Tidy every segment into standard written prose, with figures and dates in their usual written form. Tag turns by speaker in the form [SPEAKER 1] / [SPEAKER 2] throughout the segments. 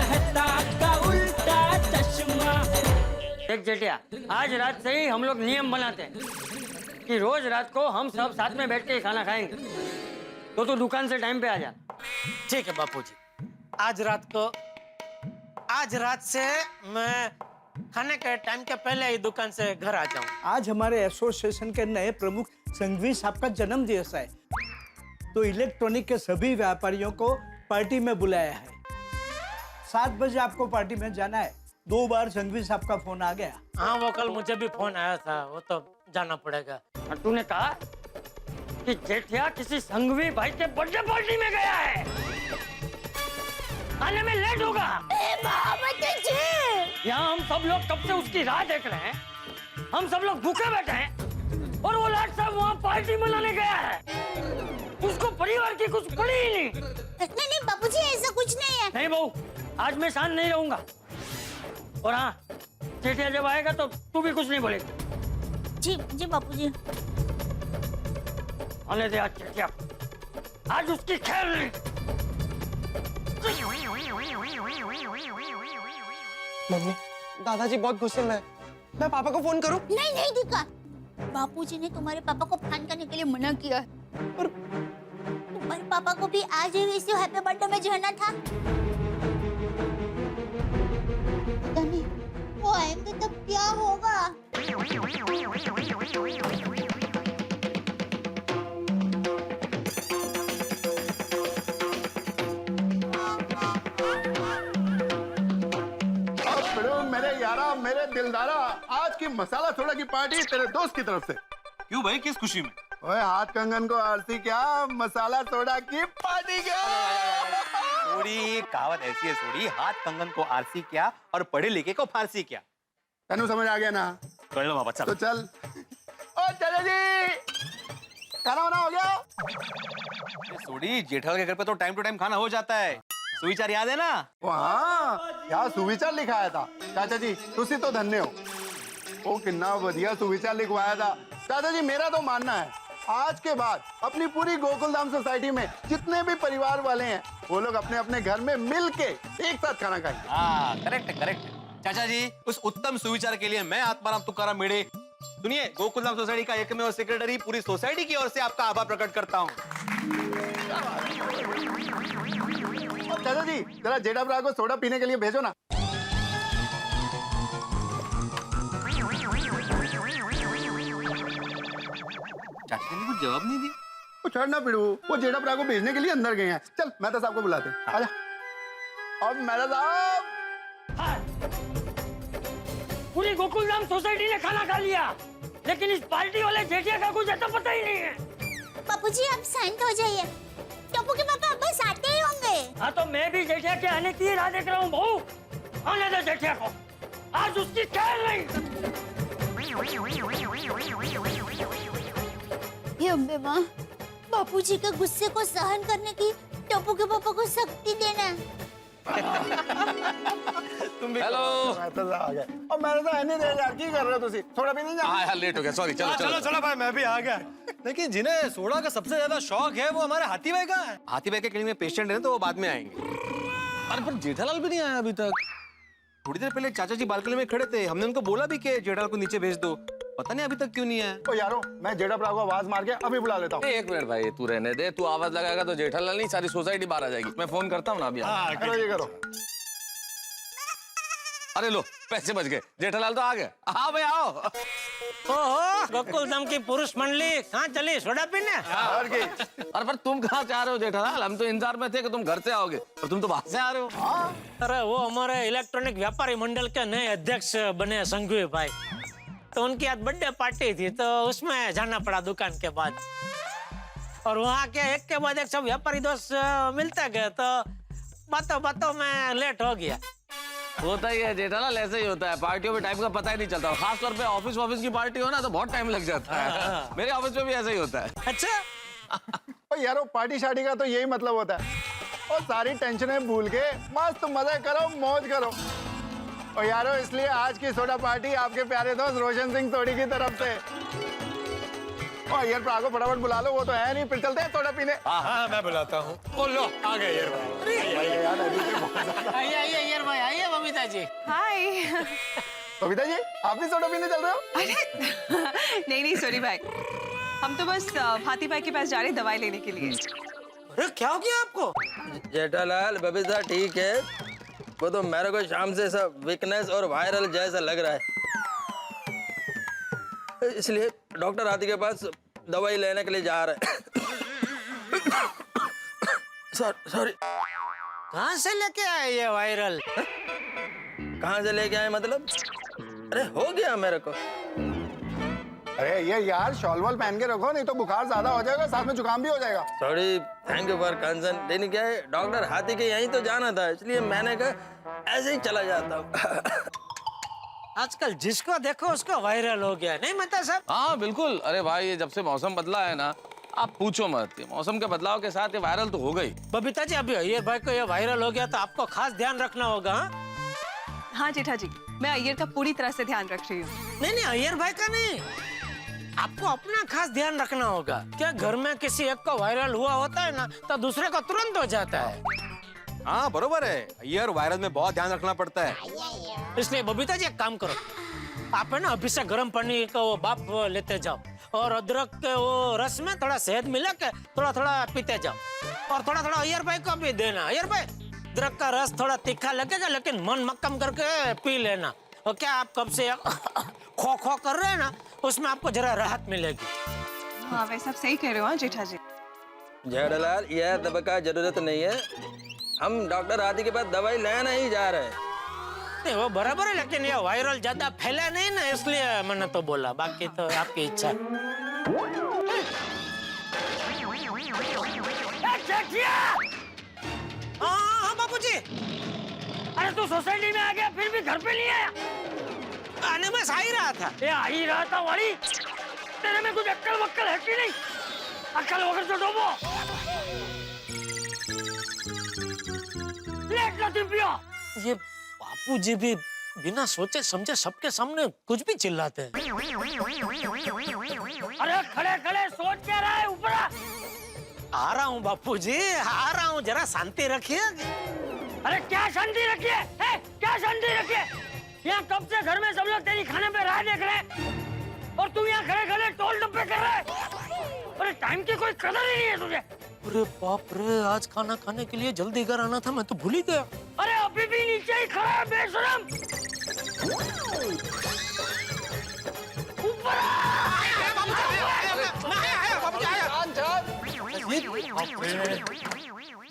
[SPEAKER 1] कहता का उल्टा चश्मा।
[SPEAKER 2] देख जेठिया, आज रात से ही हम लोग नियम बनाते हैं कि रोज रात को हम सब साथ में बैठ के खाना खाएंगे। तो तू दुकान से टाइम पे आ जा।
[SPEAKER 3] ठीक है बापूजी, आज रात से मैं खाने के टाइम के पहले ही दुकान से घर आ जाऊं।
[SPEAKER 4] आज हमारे एसोसिएशन के नए प्रमुख संघवी साहब का जन्म दिवस है, तो इलेक्ट्रॉनिक के सभी व्यापारियों को पार्टी में बुलाया है। 7 बजे आपको पार्टी में जाना है। 2 बार संघवी साहब का फोन आ गया।
[SPEAKER 3] हाँ, वो कल मुझे भी फोन आया था, वो तो जाना पड़ेगा।
[SPEAKER 2] और तूने कहा कि जेठिया किसी संघवी भाई के बर्थडे पार्टी में गया है, आने में लेट होगा। यहाँ हम सब लोग कब से उसकी राह देख रहे हैं, हम सब लोग भूखे बैठे हैं और वो लाट साहब वहाँ पार्टी मनाने गया है। उसको परिवार की कुछ पड़ी ही नहीं।
[SPEAKER 5] नहीं बापूजी, ऐसा कुछ नहीं है।
[SPEAKER 2] नहीं बहू, आज मैं शांत नहीं रहूंगा। और हाँ, जेठिया जब आएगा तो तू भी कुछ नहीं बोलेगी।
[SPEAKER 5] जी बापूजी।
[SPEAKER 2] आने दे आज जेठिया, आज उसकी खैर नहीं।
[SPEAKER 6] मम्मी, दादाजी बहुत गुस्से में है। मैं पापा को फोन करूं?
[SPEAKER 5] नहीं दिखा, बापूजी ने तुम्हारे पापा को फोन करने के लिए मना किया है। और तुम्हारे पापा को भी आज ही इसी हैप्पी बर्थडे में जाना था। पता नहीं वो आएंगे तब क्या होगा।
[SPEAKER 7] मेरे यारा, मेरे दिलदारा, आज की मसाला सोडा की पार्टी तेरे दोस्त की तरफ से।
[SPEAKER 8] क्यों भाई, किस खुशी में?
[SPEAKER 7] ओए, हाथ कंगन को आरती क्या, मसाला सोडा की पार्टी क्या।
[SPEAKER 8] सोडी, कहावत ऐसी है सोडी, हाथ कंगन को आरसी क्या और पढ़े लिखे को फारसी क्या।
[SPEAKER 7] तेनू समझ आ गया ना?
[SPEAKER 8] कर लो बाबा,
[SPEAKER 7] तो चल। ओ चलो जी, खाना वाना हो गया?
[SPEAKER 8] सोडी, जेठालाल के घर पे तो टाइम टू टाइम खाना हो जाता है। सुविचार याद है ना?
[SPEAKER 7] हाँ, क्या सुविचार लिखाया था चाचा जी, तुसी तो धन्य हो। ओ कितना बढ़िया सुविचार लिखवाया था चाचा जी। मेरा तो मानना है आज के बाद अपनी पूरी गोकुलधाम सोसाइटी में जितने भी परिवार वाले हैं वो लोग अपने अपने घर में मिल के एक साथ खाना खाएंगे।
[SPEAKER 8] हाँ, करेक्ट करेक्ट चाचा जी। उस उत्तम सुविचार के लिए मैं आत्माराम तुकाराम मेढ़े, सुनिए, गोकुलधाम सोसाइटी का एकमेव सेक्रेटरी, पूरी सोसाइटी की ओर से आपका आभार प्रकट करता हूँ।
[SPEAKER 7] चाचा जी, जरा जेठा ब्रा को सोडा पीने के लिए भेजो ना।
[SPEAKER 8] चाचा ने कुछ जवाब नहीं दिया।
[SPEAKER 7] वो छोड़ना पिड़ू, वो जेठा ब्रा को भेजने के लिए अंदर गए हैं। चल, मेहता साहब को बुलाते हैं। आजा। और मेहता साहब,
[SPEAKER 2] पूरी गोकुलधाम सोसाइटी ने खाना खा लिया, लेकिन इस पार्टी वाले जेठिया का कुछ ऐसा पता ही नहीं है।
[SPEAKER 5] बापूजी आप शांत हो जाइए, टप्पू के पापा बस आते ही होंगे।
[SPEAKER 2] हाँ, तो मैं भी जेठिया के आने की राह देख रहा हूँ बहू। आने दे जेठिया को, आज उसकी खैर नहीं।
[SPEAKER 5] हे अम्बे माँ, बापूजी के गुस्से को सहन करने की टप्पू के पापा को शक्ति देना।
[SPEAKER 8] तुम भी। हेलो।
[SPEAKER 7] मेहता साहब आ गए। और मेहता साहब इतनी देर यार की कर रहे हो तुसी? सोडा पीने जा।
[SPEAKER 8] हाँ यार, लेट हो गया, सॉरी। चलो
[SPEAKER 6] भाई, मैं भी आ गया। लेकिन जिन्हें सोडा का सबसे ज्यादा शौक है वो हमारे हाथी भाई का है।
[SPEAKER 8] हाथी भाई के क्लिनिक में पेशेंट है ना, तो वो बाद में आएंगे।
[SPEAKER 6] अरे पर जेठालाल भी नहीं आया अभी तक।
[SPEAKER 8] थोड़ी देर पहले चाचा जी बालकनी में खड़े थे, हमने उनको बोला भी कि जेठालाल को नीचे भेज दो, पता नहीं अभी तक क्यों नहीं आया।
[SPEAKER 7] ओ यारो, मैं जेठा ब्रा को आवाज मार के अभी बुला लेता हूँ।
[SPEAKER 9] एक मिनट भाई, तू रहने दे। तू आवाज लगाएगा तो जेठालाल नहीं, सारी सोसाइटी बाहर आ जाएगी। मैं फोन करता हूँ ना अभी।
[SPEAKER 7] करो ये करो।
[SPEAKER 9] अरे लो, पैसे बच गए, जेठालाल तो आ गए। हाँ भाई आओ।
[SPEAKER 3] ओहो, गोकुलधाम की पुरुष मंडली कहाँ चली सोडा पीने?
[SPEAKER 7] और की?
[SPEAKER 9] अरे पर तुम कहाँ से आ रहे हो जेठालाल? हम तो इंतजार में थे कि तुम घर से आओगे, और तुम तो बाहर से आ रहे हो।
[SPEAKER 3] अरे वो हमारे इलेक्ट्रॉनिक व्यापारी मंडल के नए अध्यक्ष बने संघवी भाई, तो उनकी आज बर्थडे पार्टी थी, तो उसमें जाना पड़ा दुकान के बाद। और वहाँ के एक के बाद एक सब व्यापारी दोस्त मिलते गए, तो बातों बातों में लेट हो गया।
[SPEAKER 9] होता ही है जेठालाल, ऐसे ही होता है। पार्टियों में टाइम का पता ही नहीं चलता, खास तौर पे ऑफिस की पार्टी हो ना तो बहुत टाइम लग जाता है। मेरे ऑफिस में भी ऐसा ही होता है।
[SPEAKER 3] अच्छा
[SPEAKER 7] यारो, पार्टी शार्टी का तो यही मतलब होता है। और सारी टेंशनें भूल के मस्त मजे करो, मौज करो। और यारो, इसलिए आज की सोडा पार्टी आपके प्यारे दोस्त रोशन सिंह सोडी की तरफ से। और यार प्रा को फटाफट बुला लो, वो तो है नहीं, फिर चलते हैं सोडा पीने।
[SPEAKER 6] हाँ मैं बुलाता हूँ। बोलो आ गए यार।
[SPEAKER 3] आइए बबीता जी।
[SPEAKER 10] हाय।
[SPEAKER 7] बबीता जी आप भी सोडा पीने चल रहे हो?
[SPEAKER 10] अरे नहीं सॉरी भाई, हम तो बस भाती भाई के पास जा रहे हैं दवाई लेने के लिए।
[SPEAKER 3] अरे क्या हो गया आपको?
[SPEAKER 11] जेठालाल बबीता ठीक है, वो तो मेरे को शाम से सब वीकनेस और वायरल जैसा लग रहा है, इसलिए डॉक्टर हाथी के पास दवाई लेने के लिए जा रहे हैं। सॉरी।
[SPEAKER 3] कहाँ से लेके आए ये वायरल?
[SPEAKER 11] कहाँ से लेके आए मतलब? अरे हो गया मेरे को।
[SPEAKER 7] अरे ये यार शॉल वॉल पहन के रखो, नहीं तो बुखार ज्यादा हो जाएगा, साथ में जुकाम भी हो जाएगा।
[SPEAKER 11] Sorry, thank you for concern. लेकिन क्या है, डॉक्टर हाथी के यहीं तो जाना था, इसलिए मैंने कहा ऐसे ही चला जाता हूँ।
[SPEAKER 3] आजकल जिसको देखो उसको वायरल हो गया, नहीं मेहता साहब?
[SPEAKER 9] हाँ बिल्कुल। अरे भाई ये जब से मौसम बदला है ना, आप पूछो मत, ये मौसम के बदलाव के साथ ये वायरल तो हो गई।
[SPEAKER 3] बबीता जी अभी अय्यर भाई को ये वायरल हो गया तो आपको खास ध्यान रखना होगा।
[SPEAKER 10] हाँ जेठा जी, मैं अय्यर का पूरी तरह से ध्यान रख रही हूँ।
[SPEAKER 3] नहीं अय्यर भाई का नहीं, आपको अपना खास ध्यान रखना होगा। क्या घर में किसी एक को वायरल हुआ होता है ना तो दूसरे को तुरंत हो जाता है।
[SPEAKER 8] हाँ बरोबर है, अय्यर वायरल में बहुत ध्यान रखना पड़ता है।
[SPEAKER 3] इसलिए बबीता जी एक काम करो, आप है ना अभी से गर्म पानी का वो बाप लेते जाओ और अदरक के वो रस में थोड़ा शहद मिला के थोड़ा थोड़ा पीते जाओ, और थोड़ा थोड़ा अय्यर भाई को भी देना। अय्यर भाई अदरक का रस थोड़ा तीखा लगेगा लेकिन मन मक्कम करके पी लेना। और क्या आप कब से खो खो कर रहे हैं ना, उसमें आपको जरा राहत मिलेगी।
[SPEAKER 10] हाँ वैसे आप सही कह रहे हो। हाँ जेठा जी।
[SPEAKER 11] जेठालाल यह दवा का जरूरत नहीं है, हम डॉक्टर हाथी के पास दवाई लेना ही जा रहे हैं।
[SPEAKER 3] नहीं वो बराबर है, लेकिन ये वायरल ज्यादा फैला नहीं ना, इसलिए मैंने तो बोला, बाकी तो आपकी इच्छा। हाँ बाबूजी।
[SPEAKER 2] अरे तू सोसाइटी में आ गया फिर भी घर पे नहीं आया?
[SPEAKER 3] आने में आ ही रहा था।
[SPEAKER 2] ये आ ही रहा था वाली, तेरे में कुछ अक्कल वक्कल है कि नहीं? अक्कल वगैरह तो डोबो। लेट लो तुम पियो।
[SPEAKER 3] ये बापूजी भी बिना सोचे समझे सबके सामने कुछ भी चिल्लाते हैं।
[SPEAKER 2] अरे खड़े खड़े सोच क्या रहा है? ऊपर
[SPEAKER 3] आ रहा हूँ बापूजी, आ रहा हूँ, जरा शांति रखिए।
[SPEAKER 2] अरे क्या शांति रखिए? क्या शांति रखिए? यहाँ कब से घर में सब लोग तेरी खाने पे राह देख रहे हैं और तू यहाँ खड़े खड़े टोल डब्बे कर रहा है। अरे टाइम की कोई कदर ही नहीं है तुझे।
[SPEAKER 3] अरे बाप रे, आज खाना खाने के लिए जल्दी घर आना था, मैं तो भूल ही गया।
[SPEAKER 2] अरे अभी भी नीचे ही खड़ा है बेशरम। ऊपर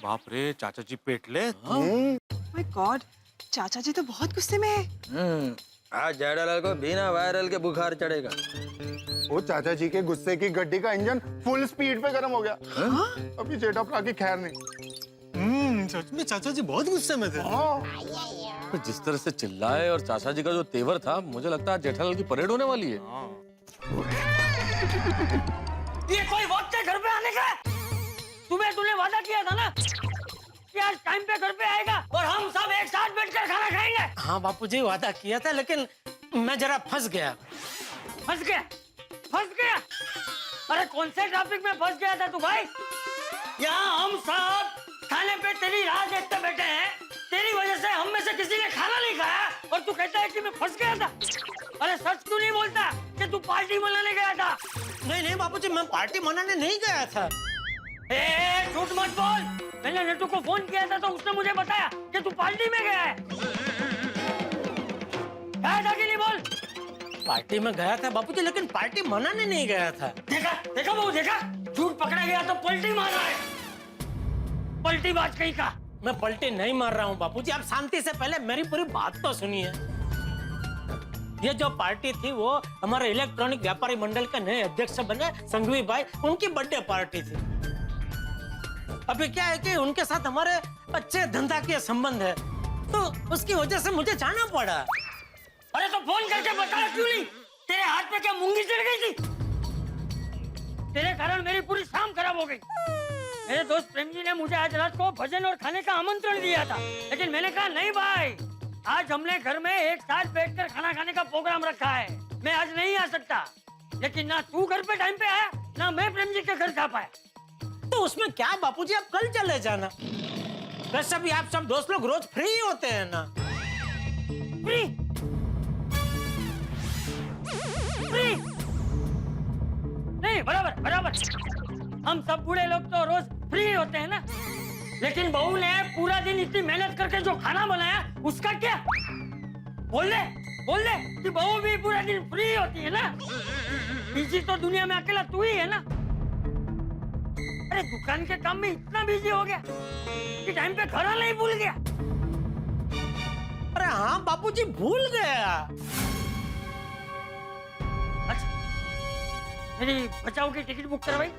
[SPEAKER 8] बाप रे, चाचा जी पेटले।
[SPEAKER 10] माय गॉड, चाचा जी तो बहुत गुस्से में है।
[SPEAKER 11] आज जेठालाल को बिना वायरल के बुखार चढ़ेगा।
[SPEAKER 7] वो चाचा जी के गुस्से की गड्डी का इंजन फुल स्पीड पे गर्म हो गया। अभी जेठा प्रा की खैर नहीं।
[SPEAKER 6] सच में चाचा जी बहुत गुस्से में थे।
[SPEAKER 9] तो जिस तरह से चिल्लाए और चाचा जी का जो तेवर था, मुझे लगता है जेठालाल की परेड होने वाली है।
[SPEAKER 2] ये कोई वक्त है घर पे आने का? तूने वादा किया था ना कि आज टाइम पे घर पे आएगा और हम सब एक साथ बैठकर खाना खाएंगे।
[SPEAKER 3] हाँ बापूजी वादा किया था, लेकिन मैं जरा फंस गया।
[SPEAKER 2] फंस गया? अरे कौन से ट्रैफिक में फंस गया था तू भाई? यहाँ हम सब खाने पे तेरी राह देखते बैठे हैं, तेरी वजह से हम में से किसी ने खाना नहीं खाया और तू कहता है कि मैं फंस गया था। अरे सच क्यों नहीं बोलता कि तू पार्टी मनाने गया था?
[SPEAKER 3] नहीं बापूजी, मैं पार्टी मनाने नहीं गया था।
[SPEAKER 2] झूठ मत बोल। मैंने नट्टू को फोन किया था तो उसने मुझे बताया कि तू पार्टी में गया है। गया था कि नहीं बोल?
[SPEAKER 3] पार्टी में गया था बापूजी, लेकिन पार्टी मनाने नहीं गया था।
[SPEAKER 2] देखा बहू, देखा? झूठ पकड़ा गया तो पलटी मार रहा है। पलटी बाज कहीं का।
[SPEAKER 3] मैं पलटी नहीं मार रहा हूँ बापूजी, आप शांति से पहले मेरी पूरी बात तो सुनिए। ये जो पार्टी थी वो हमारे इलेक्ट्रॉनिक व्यापारी मंडल के नए अध्यक्ष बने संघवी भाई, उनकी बर्थडे पार्टी थी। अभी क्या है कि उनके साथ हमारे अच्छे धंधा के संबंध है, तो उसकी वजह से मुझे जाना पड़ा।
[SPEAKER 2] अरे तो फोन करके बता क्यों नहीं? तेरे हाथ पे क्या मूंगी चढ़ गई थी? तेरे कारण मेरी पूरी शाम खराब हो गई। मेरे दोस्त प्रेम जी ने मुझे आज रात को भजन और खाने का आमंत्रण दिया था, लेकिन मैंने कहा नहीं भाई, आज हमने घर में एक साथ बैठकर खाना खाने का प्रोग्राम रखा है, मैं आज नहीं आ सकता। लेकिन ना तू घर पे टाइम पे आया, ना मैं प्रेम जी के घर जा पाया।
[SPEAKER 3] तो उसमें क्या बापूजी, आप कल चले जाना। वैसे भी आप सब दोस्त लोग रोज फ्री होते हैं ना।
[SPEAKER 2] फ्री फ्री नहीं, बराबर बराबर। हम सब बूढ़े लोग तो रोज फ्री होते हैं ना, लेकिन बहू ने पूरा दिन इतनी मेहनत करके जो खाना बनाया उसका क्या? बोल दे कि बहू भी पूरा दिन फ्री होती है ना। बिजी तो दुनिया में अकेला तू ही है ना। अरे दुकान के काम में इतना बिजी हो गया कि टाइम पे घर आना ही भूल गया।
[SPEAKER 3] अरे हाँ बापूजी, भूल गया।
[SPEAKER 2] अच्छा, मेरी बचाओ की टिकट बुक करवाई?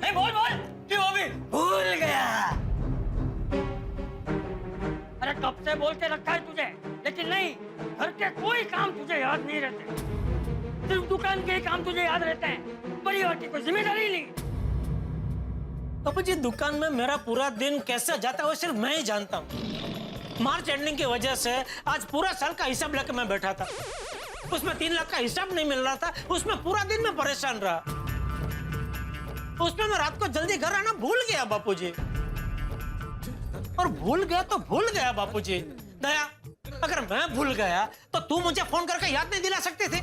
[SPEAKER 2] नहीं, बोल कि वो भी भूल गया। अरे कब से बोल के रखा है तुझे, लेकिन नहीं, घर के कोई काम तुझे याद नहीं रहते, सिर्फ दुकान के ही काम तुझे याद रहते हैं। परिवार की कोई जिम्मेदारी नहीं।
[SPEAKER 3] बापूजी, दुकान में मेरा पूरा दिन कैसे जाता है वो सिर्फ मैं ही जानता हूँ। मार्च एंडिंग की वजह से आज पूरा साल का हिसाब लेकर मैं बैठा था। उसमें 3 लाख का हिसाब नहीं मिल रहा था, उसमें पूरा दिन मैं परेशान रहा। उसमें मैं रात को जल्दी घर आना भूल गया बापूजी। और भूल गया तो भूल गया बापूजी। दया, अगर मैं भूल गया तो तू मुझे फोन करके याद नहीं दिला सकती थी?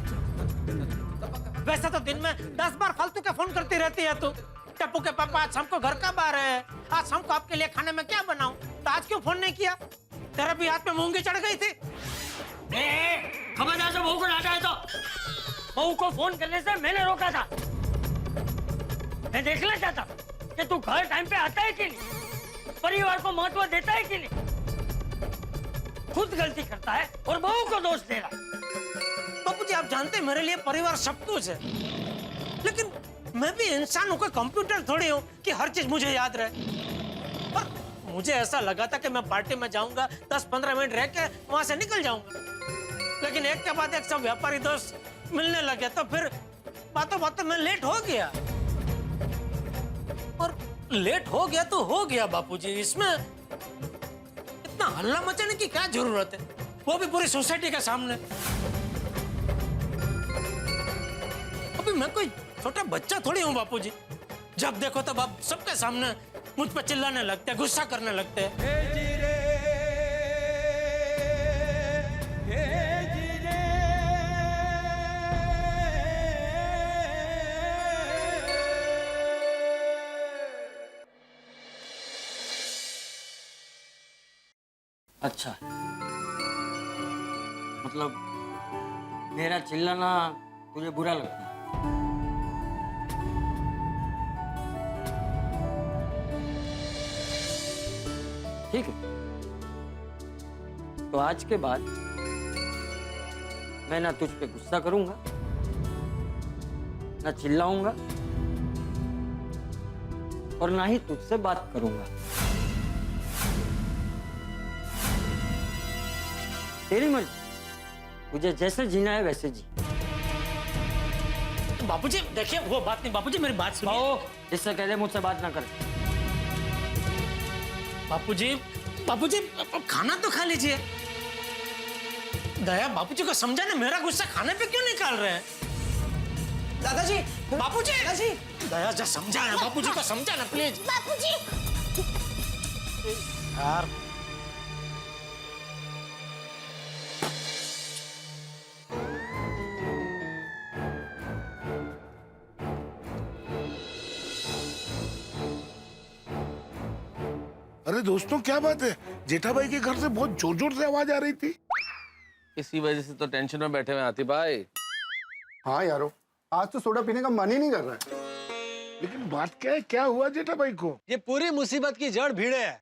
[SPEAKER 3] वैसे तो दिन में 10 बार फालतू के फोन करती रहती है तू। टप्पू के पापा, आज हमको घर का बार है, आज हमको आपके लिए खाने में क्या बनाऊं? तो आज क्यों फोन नहीं किया? तेरा भी हाथ में मूंगी चढ़ गई थी।
[SPEAKER 2] खबरदार से बहू को डांटा है तो। बहू को फोन करने से मैंने रोका था। मैं देखना चाहता कि तू घर टाइम पे आता है कि नहीं, परिवार को महत्व देता है कि नहीं। खुद गलती करता है और बहू को दोष दे रहा।
[SPEAKER 3] बापूजी, आप जानते हैं मेरे लिए परिवार सब कुछ है, लेकिन मैं भी इंसान हूँ, कोई कंप्यूटर थोड़ी हूँ कि हर चीज मुझे याद रहे। और मुझे ऐसा लगा था कि मैं पार्टी में जाऊंगा, 10-15 मिनट रह के वहां से निकल जाऊंगा, लेकिन एक के बाद एक सब व्यापारी दोस्त मिलने लगे, तो फिर बातों बातों में लेट हो गया। और लेट हो गया तो हो गया बापूजी, इसमें इतना हल्ला मचाने की क्या जरूरत है, वो भी पूरी सोसाइटी के सामने। अभी मैं कोई छोटा बच्चा थोड़ी हूँ बापूजी, जब देखो तब आप सबके सामने मुझ पर चिल्लाने लगते हैं, गुस्सा करने लगते हैं।
[SPEAKER 2] अच्छा, मतलब मेरा चिल्लाना तुझे बुरा लगता है? ठीक है, तो आज के बाद मैं ना तुझ पे गुस्सा करूंगा, ना चिल्लाऊंगा, और ना ही तुझसे बात करूंगा। तेरी मर्जी, तुझे जैसे जीना है वैसे जी।
[SPEAKER 3] बापूजी देखिए, वो बात नहीं बापूजी, मेरी बात सुनिए।
[SPEAKER 2] जिससे कह दे मुझसे बात ना करे।
[SPEAKER 3] बापूजी, बापूजी खाना तो खा लीजिए। दया, बापूजी को समझाना, मेरा गुस्सा खाने पे क्यों निकाल रहे हैं? दादाजी, बापूजी, दादाजी, दया जा समझाना, बापूजी को समझाना प्लीज।
[SPEAKER 5] बापूजी,
[SPEAKER 3] यार
[SPEAKER 12] अरे दोस्तों, क्या बात है? जेठा भाई के घर से बहुत जोर जोर से आवाज आ रही थी।
[SPEAKER 9] इसी वजह से तो टेंशन में बैठे हुए हाथी भाई।
[SPEAKER 7] हाँ यारो, आज तो सोडा पीने का मन ही नहीं कर रहा है।
[SPEAKER 12] लेकिन बात क्या है, क्या हुआ जेठा भाई को?
[SPEAKER 6] ये पूरी मुसीबत की जड़ भीड़े है।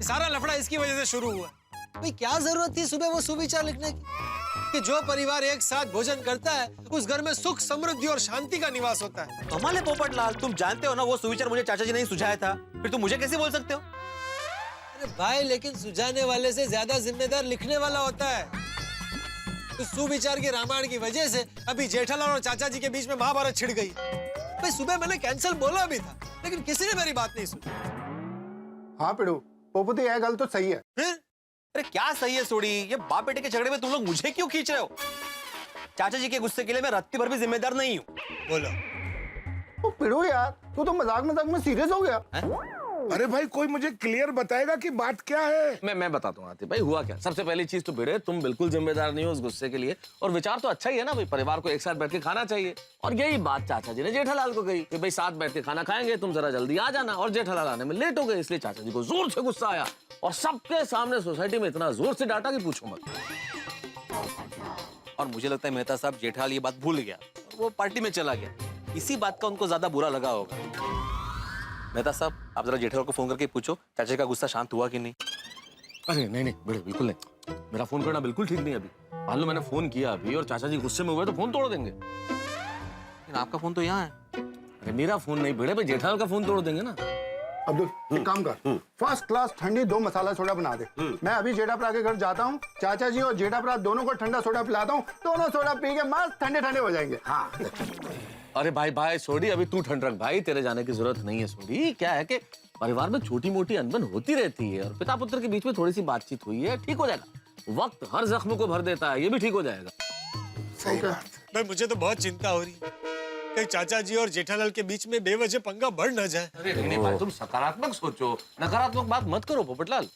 [SPEAKER 6] सारा लफड़ा इसकी वजह से शुरू हुआ। भाई क्या जरूरत थी सुबह वो सुविचार लिखने की कि जो परिवार एक साथ भोजन करता है उस घर में सुख, समृद्धि और शांति का निवास होता है।
[SPEAKER 8] कमाल है पोपटलाल, तुम जानते हो ना वो सुविचार मुझे चाचा जी ने ही सुझाया था, फिर तुम मुझे कैसे बोल सकते हो?
[SPEAKER 6] अरे भाई, लेकिन सुझाने वाले से ज्यादा जिम्मेदार लिखने वाला होता है। तो सुविचार की रामायण की वजह से अभी जेठालाल और चाचा जी के बीच में महाभारत छिड़ गई। भाई सुबह मैंने कैंसिल बोला भी था, लेकिन किसी ने मेरी बात नहीं सुनी।
[SPEAKER 7] हाँ पिड़ू, पोपटी यह गल तो सही है।
[SPEAKER 8] फिर अरे क्या सही है सोड़ी, ये बाप बेटे के झगड़े में तुम लोग मुझे क्यों खींच रहे हो? चाचा जी के गुस्से के लिए मैं रत्ती भर भी जिम्मेदार नहीं हूँ।
[SPEAKER 6] बोलो।
[SPEAKER 7] तो पिड़ू यार, तू तो मजाक मजाक में सीरियस हो गया।
[SPEAKER 12] अरे भाई कोई मुझे क्लियर बताएगा कि बात क्या है।
[SPEAKER 9] मैं बताता हूँ आतिफ भाई हुआ क्या। सबसे पहली चीज तो भिड़े तुम बिल्कुल जिम्मेदार नहीं हो उस गुस्से के लिए, और विचार तो अच्छा ही है ना भाई, परिवार को एक साथ बैठ के खाना चाहिए। और यही बात चाचा जी ने जेठालाल को कही कि भाई साथ बैठ के खाना खाएंगे, तुम जरा जल्दी आ जाना। और जेठालाल आने में लेट हो गए, इसलिए चाचा जी को जोर से गुस्सा आया और सबके सामने सोसाइटी में इतना जोर से डांटा कि पूछो मत।
[SPEAKER 8] और मुझे लगता है मेहता साहब जेठालाल ये बात भूल गया और वो पार्टी में चला गया। इसी बात का उनको ज्यादा बुरा लगा होगा। मेहता साहब आप जरा जेठालाल को फोन करके पूछो चाचा का गुस्सा शांत हुआ कि नहीं।
[SPEAKER 9] अरे नहीं बड़े बिल्कुल नहीं, मेरा फोन करना बिल्कुल ठीक नहीं अभी। मान लो मैंने फोन किया अभी और चाचा जी गुस्से में हुए तो फोन तोड़ देंगे।
[SPEAKER 8] लेकिन आपका फोन तो यहाँ है।
[SPEAKER 9] अरे मेरा फोन नहीं भिड़े भाई, जेठालाल का फोन तोड़ देंगे ना।
[SPEAKER 7] अब्दुल एक काम कर, फर्स्ट क्लास ठंडी 2 मसाला सोडा बना दे। मैं अभी जेठाप्रा के घर जाता हूँ, चाचा जी और जेठाप्रा दोनों को ठंडा सोडा पिलाता हूँ, दोनों सोडा पी के मस्त ठंडे ठंडे हो जाएंगे। हाँ
[SPEAKER 9] अरे भाई सोडी अभी तू ठंड रख भाई, तेरे जाने की जरूरत नहीं है। सोडी क्या है कि परिवार में छोटी मोटी अनबन होती रहती है और पिता पुत्र के बीच में थोड़ी सी बातचीत हुई है, ठीक हो जाएगा। वक्त हर जख्म को भर देता है, ये भी ठीक हो जाएगा।
[SPEAKER 12] सही बात।
[SPEAKER 6] भाई मुझे तो बहुत चिंता हो रही है कहीं चाचा जी और जेठालाल के बीच में बेवजह पंगा बढ़ न जाए।
[SPEAKER 9] अरे नहीं भाई तुम सकारात्मक सोचो, नकारात्मक बात मत करो पोपटलाल।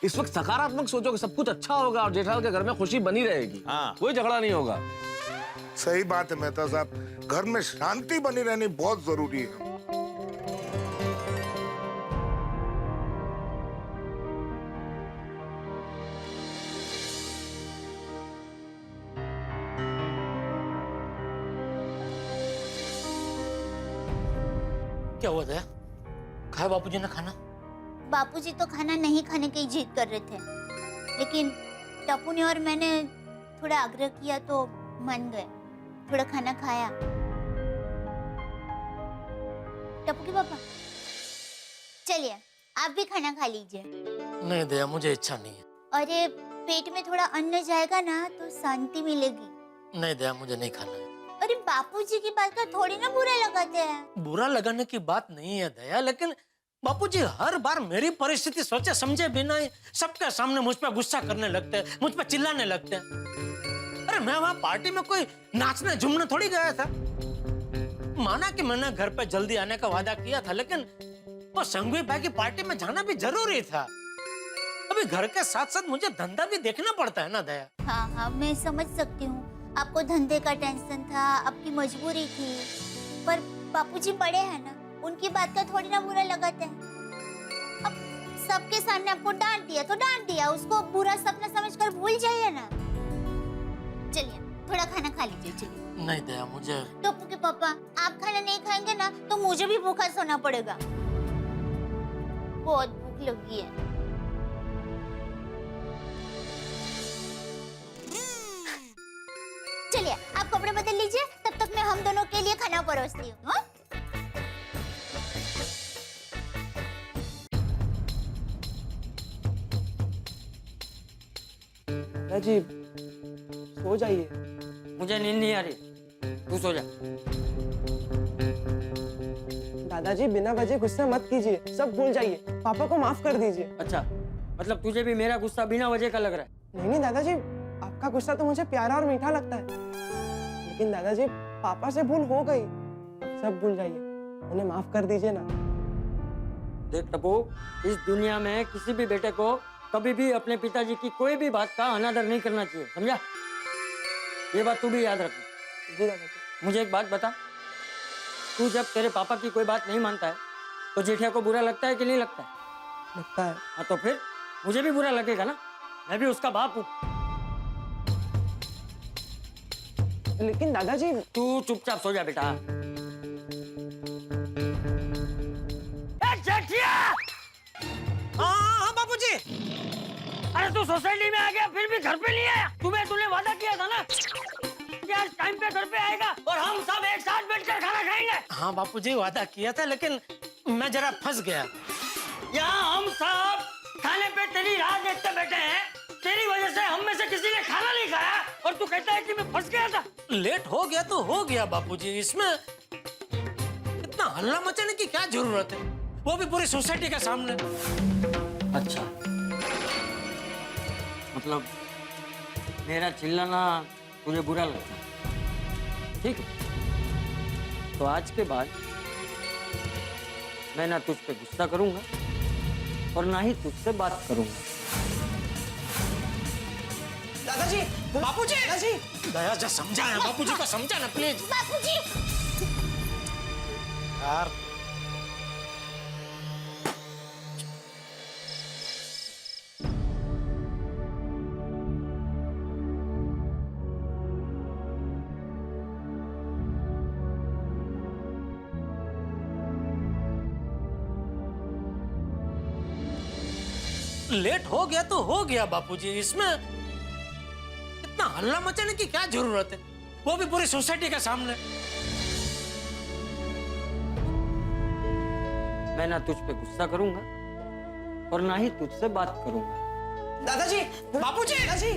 [SPEAKER 9] इस वक्त सकारात्मक सोचो कि सब कुछ अच्छा होगा और जेठालाल के घर में खुशी बनी रहेगी।
[SPEAKER 8] हाँ।
[SPEAKER 9] कोई झगड़ा नहीं होगा।
[SPEAKER 12] सही बात है मेहता साहब, घर में शांति बनी रहनी बहुत जरूरी है।
[SPEAKER 3] क्या हुआ दया, खाया बापूजी ने खाना?
[SPEAKER 5] बापूजी तो खाना नहीं खाने की जिद कर रहे थे, लेकिन टप्पू ने और मैंने थोड़ा आग्रह किया तो मान गए, थोड़ा खाना खाया। टप्पू के पापा चलिए आप भी खाना खा लीजिए।
[SPEAKER 3] नहीं दया, मुझे इच्छा नहीं है।
[SPEAKER 5] अरे पेट में थोड़ा अन्न जाएगा ना तो शांति मिलेगी।
[SPEAKER 3] नहीं दया, मुझे नहीं खाना है।
[SPEAKER 5] अरे बापूजी की बात का थोड़ी ना बुरा लगाते हैं।
[SPEAKER 3] बुरा लगाने की बात नहीं है दया, लेकिन बापूजी हर बार मेरी परिस्थिति सोचे समझे बिना ही सबके सामने मुझ पर गुस्सा करने लगते हैं, मुझ पर चिल्लाने लगते हैं। अरे मैं वहाँ पार्टी में कोई नाचने झूमने थोड़ी गया था। माना कि मैंने घर पे जल्दी आने का वादा किया था, लेकिन वो संघवी भाई की पार्टी में जाना भी जरूरी था। अभी घर के साथ साथ मुझे धंधा भी देखना पड़ता है ना दया।
[SPEAKER 5] हाँ मैं समझ सकती हूँ, आपको धंधे का टेंशन था, आपकी मजबूरी थी, पर बापूजी बड़े हैं ना, उनकी बात का थोड़ी ना बुरा लगाते हैं। अब सबके सामने आपको डांट दिया तो डांट दिया, उसको बुरा सपना समझकर भूल जाइए ना। चलिए थोड़ा खाना खा लीजिए। चलिए।
[SPEAKER 3] नहीं दया, मुझे
[SPEAKER 5] टप्पू के पापा आप खाना नहीं खाएंगे ना तो मुझे भी भूखा सोना पड़ेगा, बहुत भूख लगी है। चलिए आप कपड़े बदल लीजिए, तब तक मैं हम दोनों के लिए खाना परोसती हूँ। हाँ?
[SPEAKER 2] जी सो जाइए। मुझे नींद नहीं आ रही, तू सो जा।
[SPEAKER 13] दादाजी बिना वजह गुस्सा मत कीजिए, सब भूल जाइए, पापा को माफ कर दीजिए।
[SPEAKER 2] अच्छा, मतलब तुझे भी मेरा गुस्सा बिना वजह का लग रहा है?
[SPEAKER 13] नहीं दादाजी, आपका गुस्सा तो मुझे प्यारा और मीठा लगता है, लेकिन दादाजी पापा से भूल हो गई, सब भूल जाइए, उन्हें माफ कर दीजिए ना।
[SPEAKER 2] देख टप्पू, इस दुनिया में किसी भी बेटे को कभी भी अपने पिताजी की कोई भी बात का अनादर नहीं करना चाहिए, समझा? ये बात तू भी याद रखना।
[SPEAKER 13] जी दादाजी।
[SPEAKER 2] मुझे एक बात बता, तू जब तेरे पापा की कोई बात नहीं मानता है तो जेठिया को बुरा लगता है कि नहीं लगता है?
[SPEAKER 13] लगता है।
[SPEAKER 2] हाँ तो फिर मुझे भी बुरा लगेगा ना, मैं भी उसका बाप हूँ।
[SPEAKER 13] लेकिन दादाजी।
[SPEAKER 2] तू चुपचाप सो जा बेटा। जेठिया!
[SPEAKER 3] हाँ बापूजी।
[SPEAKER 2] अरे तू सोसाइटी में आ गया फिर भी घर पे नहीं आया? तूने वादा किया था ना कि आज टाइम पे घर पे आएगा और हम सब एक साथ बैठकर खाना खाएंगे।
[SPEAKER 3] हाँ बापूजी, वादा किया था, लेकिन मैं जरा फंस गया।
[SPEAKER 2] यहाँ हम सब खाने पे तेरी राह देखते बैठे हैं, तेरी वजह से हम में से किसी ने खाना नहीं खाया और तू कहता है कि मैं फंस गया था।
[SPEAKER 3] लेट हो गया तो हो गया बापूजी, इसमें इतना हल्ला मचाने की क्या जरूरत है, वो भी पूरी सोसाइटी के सामने।
[SPEAKER 2] अच्छा, मतलब मेरा चिल्लाना तुझे बुरा लगता है, ठीक है? तो आज के बाद मैं ना तुझ पे गुस्सा करूंगा और ना ही तुझसे बात करूंगा।
[SPEAKER 13] दादाजी, बापूजी, दादाजी,
[SPEAKER 3] दया जा समझा है, बापूजी को समझा ना प्लीज।
[SPEAKER 5] बापूजी
[SPEAKER 3] यार लेट हो गया तो हो गया बापूजी, इसमें इतना हल्ला मचाने की क्या जरूरत है, वो भी पूरी सोसाइटी के सामने।
[SPEAKER 2] मैं ना तुझ पे गुस्सा करूंगा और ना ही तुझसे बात करूंगा।
[SPEAKER 13] दादाजी, बापूजी, दादाजी।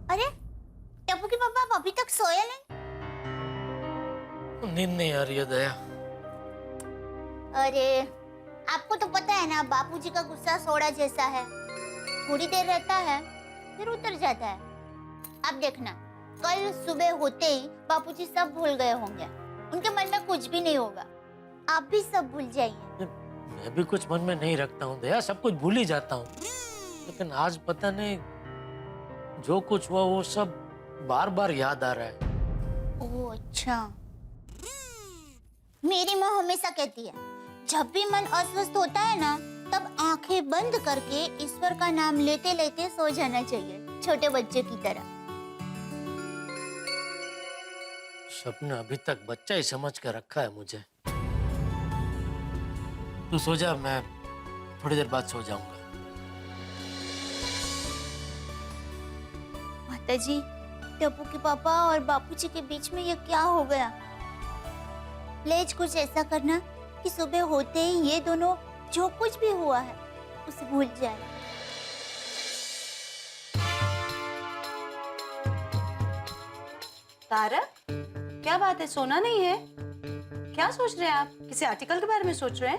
[SPEAKER 5] अरे टप्पू के पापा आप अभी तक सोए नहीं?
[SPEAKER 3] नींद नहीं आ रही है दया।
[SPEAKER 5] अरे आपको तो पता है ना, बापूजी का गुस्सा सोडा जैसा है, थोड़ी देर रहता है फिर उतर जाता है। आप देखना, कल सुबह होते ही बापूजी सब भूल गए होंगे, उनके मन में कुछ भी नहीं होगा, आप भी सब भूल जाइए।
[SPEAKER 3] मैं भी कुछ मन में नहीं रखता हूँ दया, सब कुछ भूल ही जाता हूँ, लेकिन आज पता नहीं जो कुछ हुआ वो सब बार बार याद आ रहा है।
[SPEAKER 5] ओह अच्छा। मेरी माँ हमेशा कहती है, जब भी मन अस्वस्थ होता है ना, तब आंखें बंद करके ईश्वर का नाम लेते लेते सो जाना चाहिए, छोटे बच्चे की तरह।
[SPEAKER 3] सबने अभी तक बच्चा ही समझ कर रखा है मुझे। तू सो जा, मैं थोड़ी देर बाद सो जाऊंगा।
[SPEAKER 5] माताजी, टप्पू के पापा और बापूजी के बीच में ये क्या हो गया? प्लीज कुछ ऐसा करना कि सुबह होते ही ये दोनों जो कुछ भी हुआ है उसे भूल जाए।
[SPEAKER 10] तारक, क्या बात है, सोना नहीं है? क्या सोच रहे हैं आप? किसी आर्टिकल के बारे में सोच रहे हैं?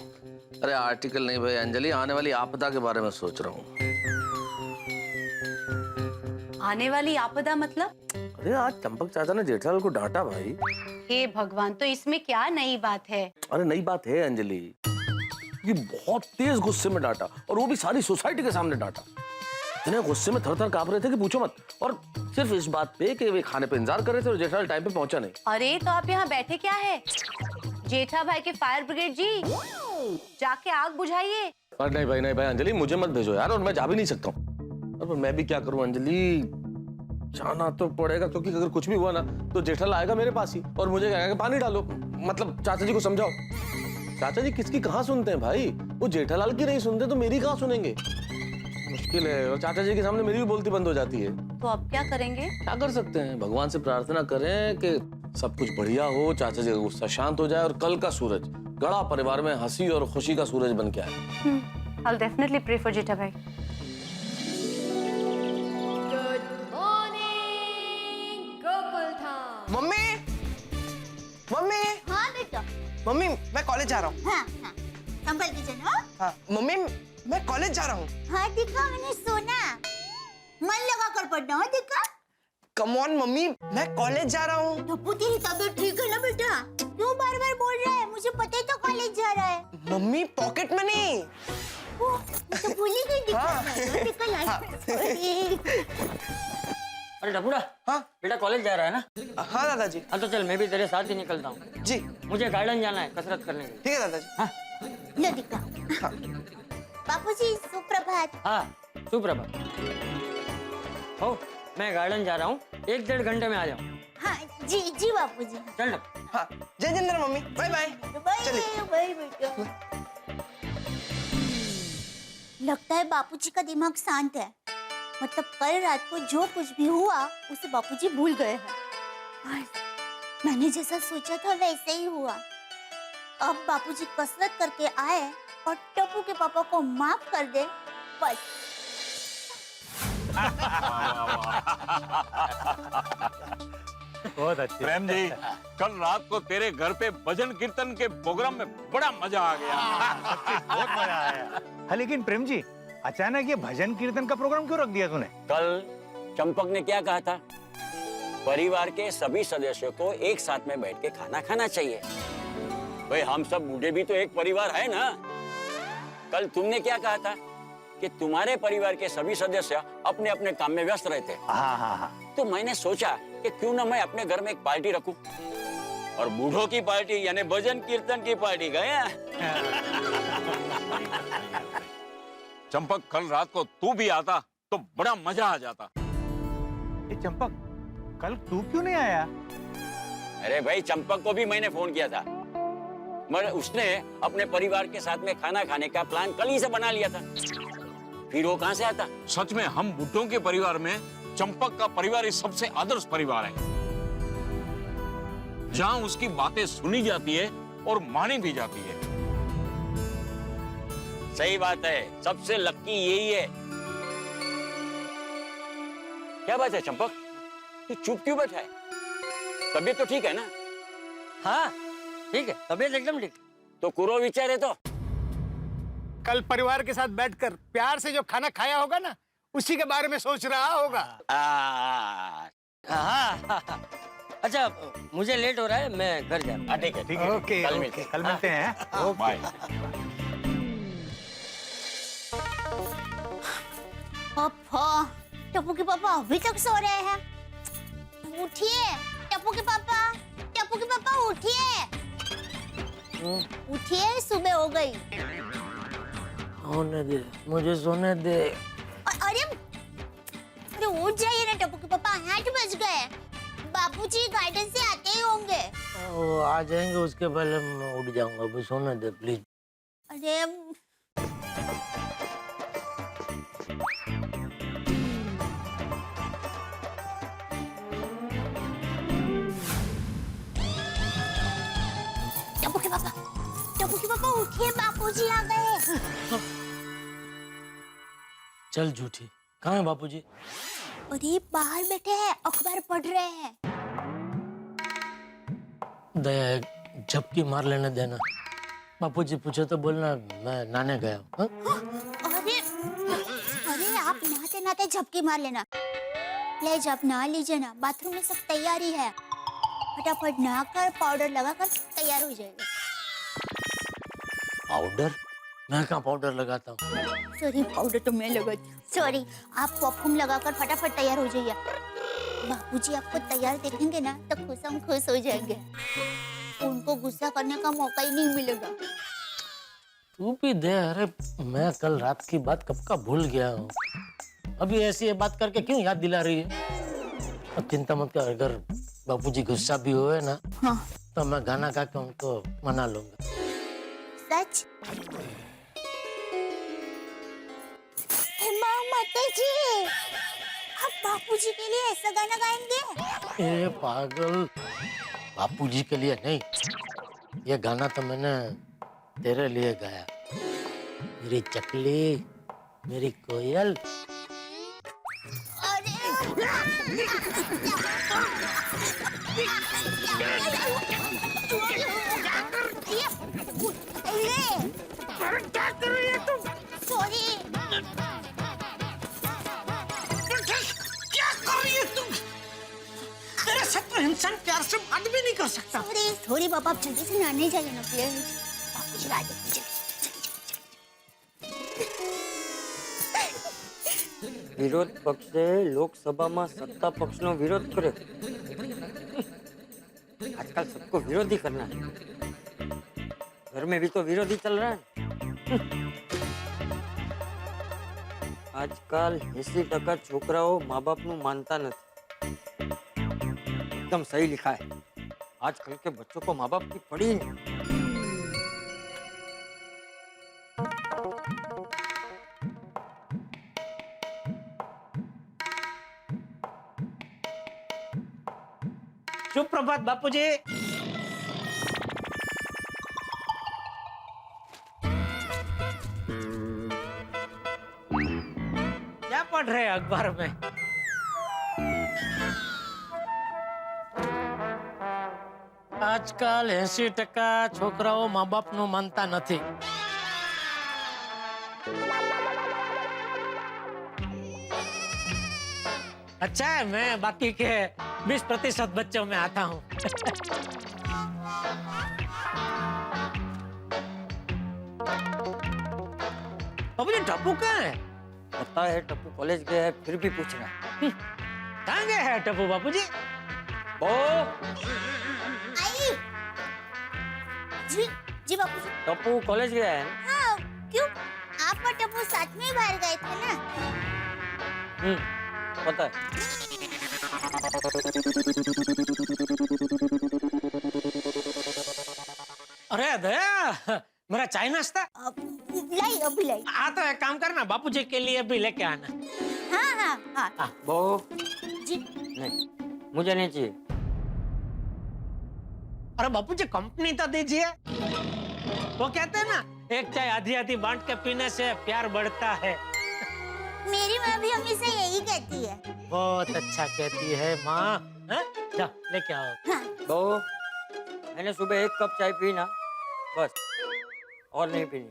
[SPEAKER 9] अरे आर्टिकल नहीं भाई अंजलि, आने वाली आपदा के बारे में सोच रहा हूँ।
[SPEAKER 10] आने वाली आपदा मतलब?
[SPEAKER 9] अरे आज चंपक चाचा ने जेठालाल को डांटा भाई।
[SPEAKER 10] हे भगवान, तो इसमें क्या नई बात है?
[SPEAKER 9] अरे नई बात है अंजलि, ये बहुत तेज गुस्से में डांटा, और वो भी सारी सोसाइटी के सामने डांटा। इतने गुस्से में थर-थर कांप रहे थे कि पूछो मत, और सिर्फ इस बात पे कि वे खाने पे इंतजार कर रहे थे और जेठालाल टाइम पे पहुंचा नहीं।
[SPEAKER 10] अरे तो आप यहाँ बैठे क्या है? जेठा भाई के फायर ब्रिगेड जी, जाके आग बुझाइए।
[SPEAKER 9] अरे नहीं भाई अंजलि, मुझे मत भेजो यार, और मैं जा भी नहीं सकता हूँ। और मैं भी क्या करूँ अंजलि, जाना तो पड़ेगा, क्योंकि अगर कुछ भी हुआ ना तो जेठालाल आएगा मेरे पास ही और मुझे कहेगा पानी डालो, मतलब चाचा जी को समझाओ। चाचा जी किसकी कहाँ सुनते हैं भाई, वो जेठालाल की नहीं सुनते तो मेरी कहाँ सुनेंगे? मुश्किल है, और चाचा जी के सामने मेरी भी बोलती बंद हो जाती है।
[SPEAKER 10] तो अब क्या करेंगे?
[SPEAKER 9] क्या कर सकते हैं, भगवान से प्रार्थना करें कि सब कुछ बढ़िया हो, चाचा जी का गुस्सा शांत हो जाए और कल का सूरज गड़ा परिवार में हंसी और खुशी का सूरज बन के आए।
[SPEAKER 10] I'll definitely pray for जेठा भाई।
[SPEAKER 13] मम्मी, मम्मी,
[SPEAKER 5] हाँ बेटा।
[SPEAKER 13] मम्मी, मैं कॉलेज जा रहा हूँ।
[SPEAKER 5] हाँ हाँ, संभल के चलो।
[SPEAKER 13] हाँ, मम्मी, मैं कॉलेज जा रहा हूँ।
[SPEAKER 5] हाँ दिखा, मैंने सुना, मन लगा कर पढ़ना। हाँ दिखा।
[SPEAKER 13] कम ऑन मम्मी, मैं कॉलेज जा रहा हूँ।
[SPEAKER 5] टप्पू तेरी तबीयत ठीक है ना बेटा? क्यों बार बार बोल रहा है? मुझे पता है तो कॉलेज जा रहा है।
[SPEAKER 13] Mummy pocket money.
[SPEAKER 5] ओह, मैं तो भूल ही गई। दिखा,
[SPEAKER 13] हाँ।
[SPEAKER 5] दिखा लाइट।
[SPEAKER 2] अरे टप्पूड़ा,
[SPEAKER 13] हाँ
[SPEAKER 2] बेटा कॉलेज जा रहा है ना?
[SPEAKER 13] हाँ दादाजी।
[SPEAKER 2] हाँ तो चल, मैं भी तेरे साथ ही निकलता हूँ।
[SPEAKER 13] जी
[SPEAKER 2] मुझे गार्डन जाना है कसरत करने के लिए।
[SPEAKER 13] ठीक है दादाजी।
[SPEAKER 2] हाँ
[SPEAKER 5] लो दिखा। बापूजी सुप्रभात।
[SPEAKER 2] हाँ, सुप्रभात। हो, मैं गार्डन जा रहा हूँ, 1-1.5 घंटे में आ जाओ।
[SPEAKER 5] हाँ जी जी बापूजी।
[SPEAKER 2] चल टप्पू।
[SPEAKER 13] हाँ, जय जिंदर मम्मी, बाय बाय। चलिए।
[SPEAKER 5] बाय बेटा। लगता है बापूजी का दिमाग शांत है, मतलब कल रात को जो कुछ भी हुआ उसे बापूजी भूल गए हैं। और मैंने जैसा सोचा था वैसे ही हुआ। अब बापूजी कसरत करके आए और टप्पू के पापा को माफ कर दे, बस।
[SPEAKER 14] बहुत अच्छी। प्रेम जी, कल रात को तेरे घर पे भजन कीर्तन के प्रोग्राम में बड़ा मजा आ गया। बहुत मजा आया।
[SPEAKER 15] हाँ लेकिन प्रेम जी, अचानक ये भजन कीर्तन का प्रोग्राम क्यों रख दिया तूने?
[SPEAKER 16] कल चंपक ने क्या कहा था
[SPEAKER 11] परिवार के सभी सदस्यों को एक साथ में बैठ के खाना खाना चाहिए। भाई हम सब बूढ़े भी तो एक परिवार है ना। कल तुमने क्या कहा था कि तुम्हारे परिवार के सभी सदस्य अपने अपने काम में व्यस्त रहते हैं।
[SPEAKER 14] हाँ हाँ हाँ।
[SPEAKER 11] तो मैंने सोचा कि क्यों ना मैं अपने घर में एक पार्टी रखूं, और बूढ़ों की पार्टी यानी भजन कीर्तन की पार्टी गया।
[SPEAKER 14] चंपक, कल रात को तू भी आता तो बड़ा मजा आ जाता।
[SPEAKER 4] चंपक, कल तू क्यों नहीं आया?
[SPEAKER 11] अरे भाई, चंपक को भी मैंने फोन किया था, मगर उसने अपने परिवार के साथ में खाना खाने का प्लान कल ही से बना लिया था। फिर वो कहां से आता?
[SPEAKER 14] सच में हम बुड्ढों के परिवार में चंपक का परिवार ही सबसे आदर्श परिवार है, जहां उसकी बातें सुनी जाती है और मानी भी जाती है।
[SPEAKER 11] सही बात है, सबसे लक्की यही है। क्या बात है चंपक, तू चुप क्यों बैठा है? तबीयत तो ठीक है ना?
[SPEAKER 2] हाँ ठीक है, तबीयत एकदम ठीक।
[SPEAKER 11] तो कुरो विचार है तो
[SPEAKER 4] कल परिवार के साथ बैठकर प्यार से जो खाना खाया होगा ना, उसी के बारे में सोच रहा होगा।
[SPEAKER 2] हाँ। अच्छा, मुझे लेट हो रहा है, मैं घर जा रहा हूँ।
[SPEAKER 11] ठीक है, ठीक है।
[SPEAKER 4] ओके, कल मिलते हैं।
[SPEAKER 14] बाय।
[SPEAKER 5] टप्पू के पापा अभी तक सो रहे हैं। उठिए टप्पू के पापा, टप्पू के पापा उठिए, उठिए, सुबह हो गई।
[SPEAKER 3] सोने दे, मुझे सोने दे।
[SPEAKER 5] अरे अरे उठ जाइए ना टप्पू के पापा, 8 बज गए। बापूजी गार्डन से आते ही होंगे।
[SPEAKER 3] वो आ जाएंगे, उसके पहले मैं उठ जाऊंगा। अभी सोने दे प्लीज।
[SPEAKER 5] अरे टप्पू के पापा उठिए, बापूजी आ गए।
[SPEAKER 3] चल झूठी, कहाँ है बापूजी?
[SPEAKER 5] अरे बाहर बैठे हैं, अखबार पढ़ रहे हैं।
[SPEAKER 3] दया, एक झपकी मार लेने देना। बापूजी पूछे तो बोलना मैं नहाने गया हूँ।
[SPEAKER 5] अरे अरे आप नहाते नहाते झपकी मार लेना। ले जब नहा लीजिए ना, बाथरूम में सब तैयारी है। फटाफट नहाकर पाउडर लगाकर तैयार हो जाएगा।
[SPEAKER 3] पाउडर? मैं कहाँ पाउडर लगाता हूँ?
[SPEAKER 5] सॉरी, पाउडर तो मैं लगाती हूँ। सॉरी, आप परफ्यूम लगाकर फटाफट तैयार हो जाइए। बापूजी आपको तैयार देखेंगे ना तो खुश हो जाएंगे। उनको गुस्सा करने का मौका ही नहीं मिलेगा।
[SPEAKER 3] तू भी दे। अरे मैं कल रात की बात कब का भूल गया हूँ। अभी ऐसी बात करके क्यों याद दिला रही है? अब चिंता मत कर, अगर बापूजी गुस्सा भी हुए ना,
[SPEAKER 5] हाँ,
[SPEAKER 3] तो मैं गाना गा के उनको मना लूंगा।
[SPEAKER 5] सच? माता जी, आप बापूजी के लिए ऐसा गाना गाएंगे?
[SPEAKER 3] ए पागल, बापूजी के लिए नहीं, ये गाना तो मैंने तेरे लिए गाया। मेरी चकली, मेरी कोयल।
[SPEAKER 5] अरे क्या कर रही है तुम? सॉरी।
[SPEAKER 3] क्या कर रही है तुम? तेरे साथ तो इंसान प्यार से बात भी नहीं कर सकता।
[SPEAKER 5] सॉरी बाबा, आप जल्दी से नहाने जाइए ना प्लीज। बापूजी आ जाइए।
[SPEAKER 2] विरोध पक्षे लोकसभा में सत्ता पक्ष नो विरोध करे। आजकल सबको विरोधी करना है। घर में भी तो विरोधी चल रहा है। आजकल 80% छोकराओ माँ बाप नु मानता नहीं। एकदम सही लिखा है, आजकल के बच्चों को माँ बाप की पड़ी नहीं।
[SPEAKER 3] सुप्रभात बापूजी। क्या पढ़ रहे हैं अखबार में? आजकल 80% छोकराओ माँ बाप नु मानता नहीं। अच्छा है, मैं बाकी के 20% बच्चों में आता हूँ। बाबूजी टप्पू कहाँ है?
[SPEAKER 2] पता है टप्पू कॉलेज गया है, फिर भी पूछ रहा है।
[SPEAKER 3] कहाँ गया है टप्पू बापूजी?
[SPEAKER 2] ओ
[SPEAKER 5] आई जी जी बापू जी।
[SPEAKER 2] टप्पू कॉलेज गया है।
[SPEAKER 5] हाँ क्यों, आप और टप्पू साथ में ही बाहर गए थे ना?
[SPEAKER 2] पता है।
[SPEAKER 3] अरे दया, मेरा चाय नाश्ता
[SPEAKER 5] लाई अभी लाई।
[SPEAKER 3] हाँ तो एक काम करना, बापूजी के लिए भी लेके आना।
[SPEAKER 5] हाँ हाँ हाँ
[SPEAKER 2] बहू
[SPEAKER 5] जी।
[SPEAKER 2] नहीं, मुझे नहीं चाहिए।
[SPEAKER 3] अरे बापूजी कंपनी तो दीजिए। वो कहते हैं ना, एक चाय आधी आधी बांट के पीने से प्यार बढ़ता है।
[SPEAKER 5] मेरी माँ भी हमेशा यही कहती है।
[SPEAKER 3] बहुत अच्छा कहती है माँ। हाँ? जाओ लेके आओ।
[SPEAKER 5] हाँ।
[SPEAKER 2] बहू मैंने सुबह 1 कप चाय पी ना, बस, और नहीं पीनी।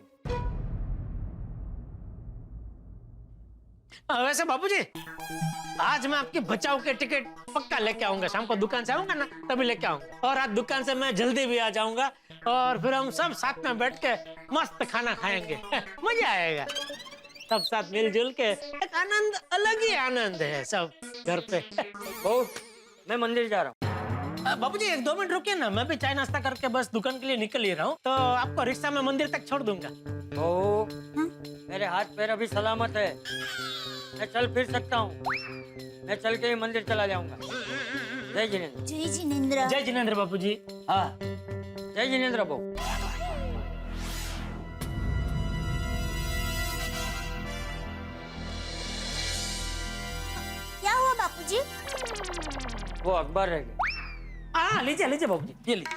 [SPEAKER 3] वैसे बापूजी, आज मैं आपकी बचाव के टिकट पक्का लेके आऊंगा। शाम को दुकान से आऊंगा ना, तभी लेके आऊंगा। और आज दुकान से मैं जल्दी भी आ जाऊंगा, और फिर हम सब साथ में बैठ के मस्त खाना खाएंगे। मजा आएगा। सब साथ मिलजुल के, एक आनंद, अलग ही आनंद है सब घर पे।
[SPEAKER 2] बहू मैं मंदिर जा रहा हूँ।
[SPEAKER 3] बाबूजी 1-2 मिनट रुकिए ना, मैं भी चाय नाश्ता करके बस दुकान के लिए निकल ही रहा हूँ, तो आपको रिक्शा में मंदिर तक छोड़ दूंगा।
[SPEAKER 2] बहू मेरे हाथ पैर अभी सलामत है, मैं चल फिर सकता हूँ। मैं चल के ही मंदिर चला जाऊंगा। जय जिनेंद्र।
[SPEAKER 5] जय जिनेंद्र।
[SPEAKER 3] जय जिनेंद्र बापूजी।
[SPEAKER 2] हाँ जय जिनेंद्र बहू।
[SPEAKER 5] क्या हुआ बापूजी?
[SPEAKER 2] वो अखबार रह गया।
[SPEAKER 3] हाँ लीजिए लीजिए बाबूजी, ये लीजिए।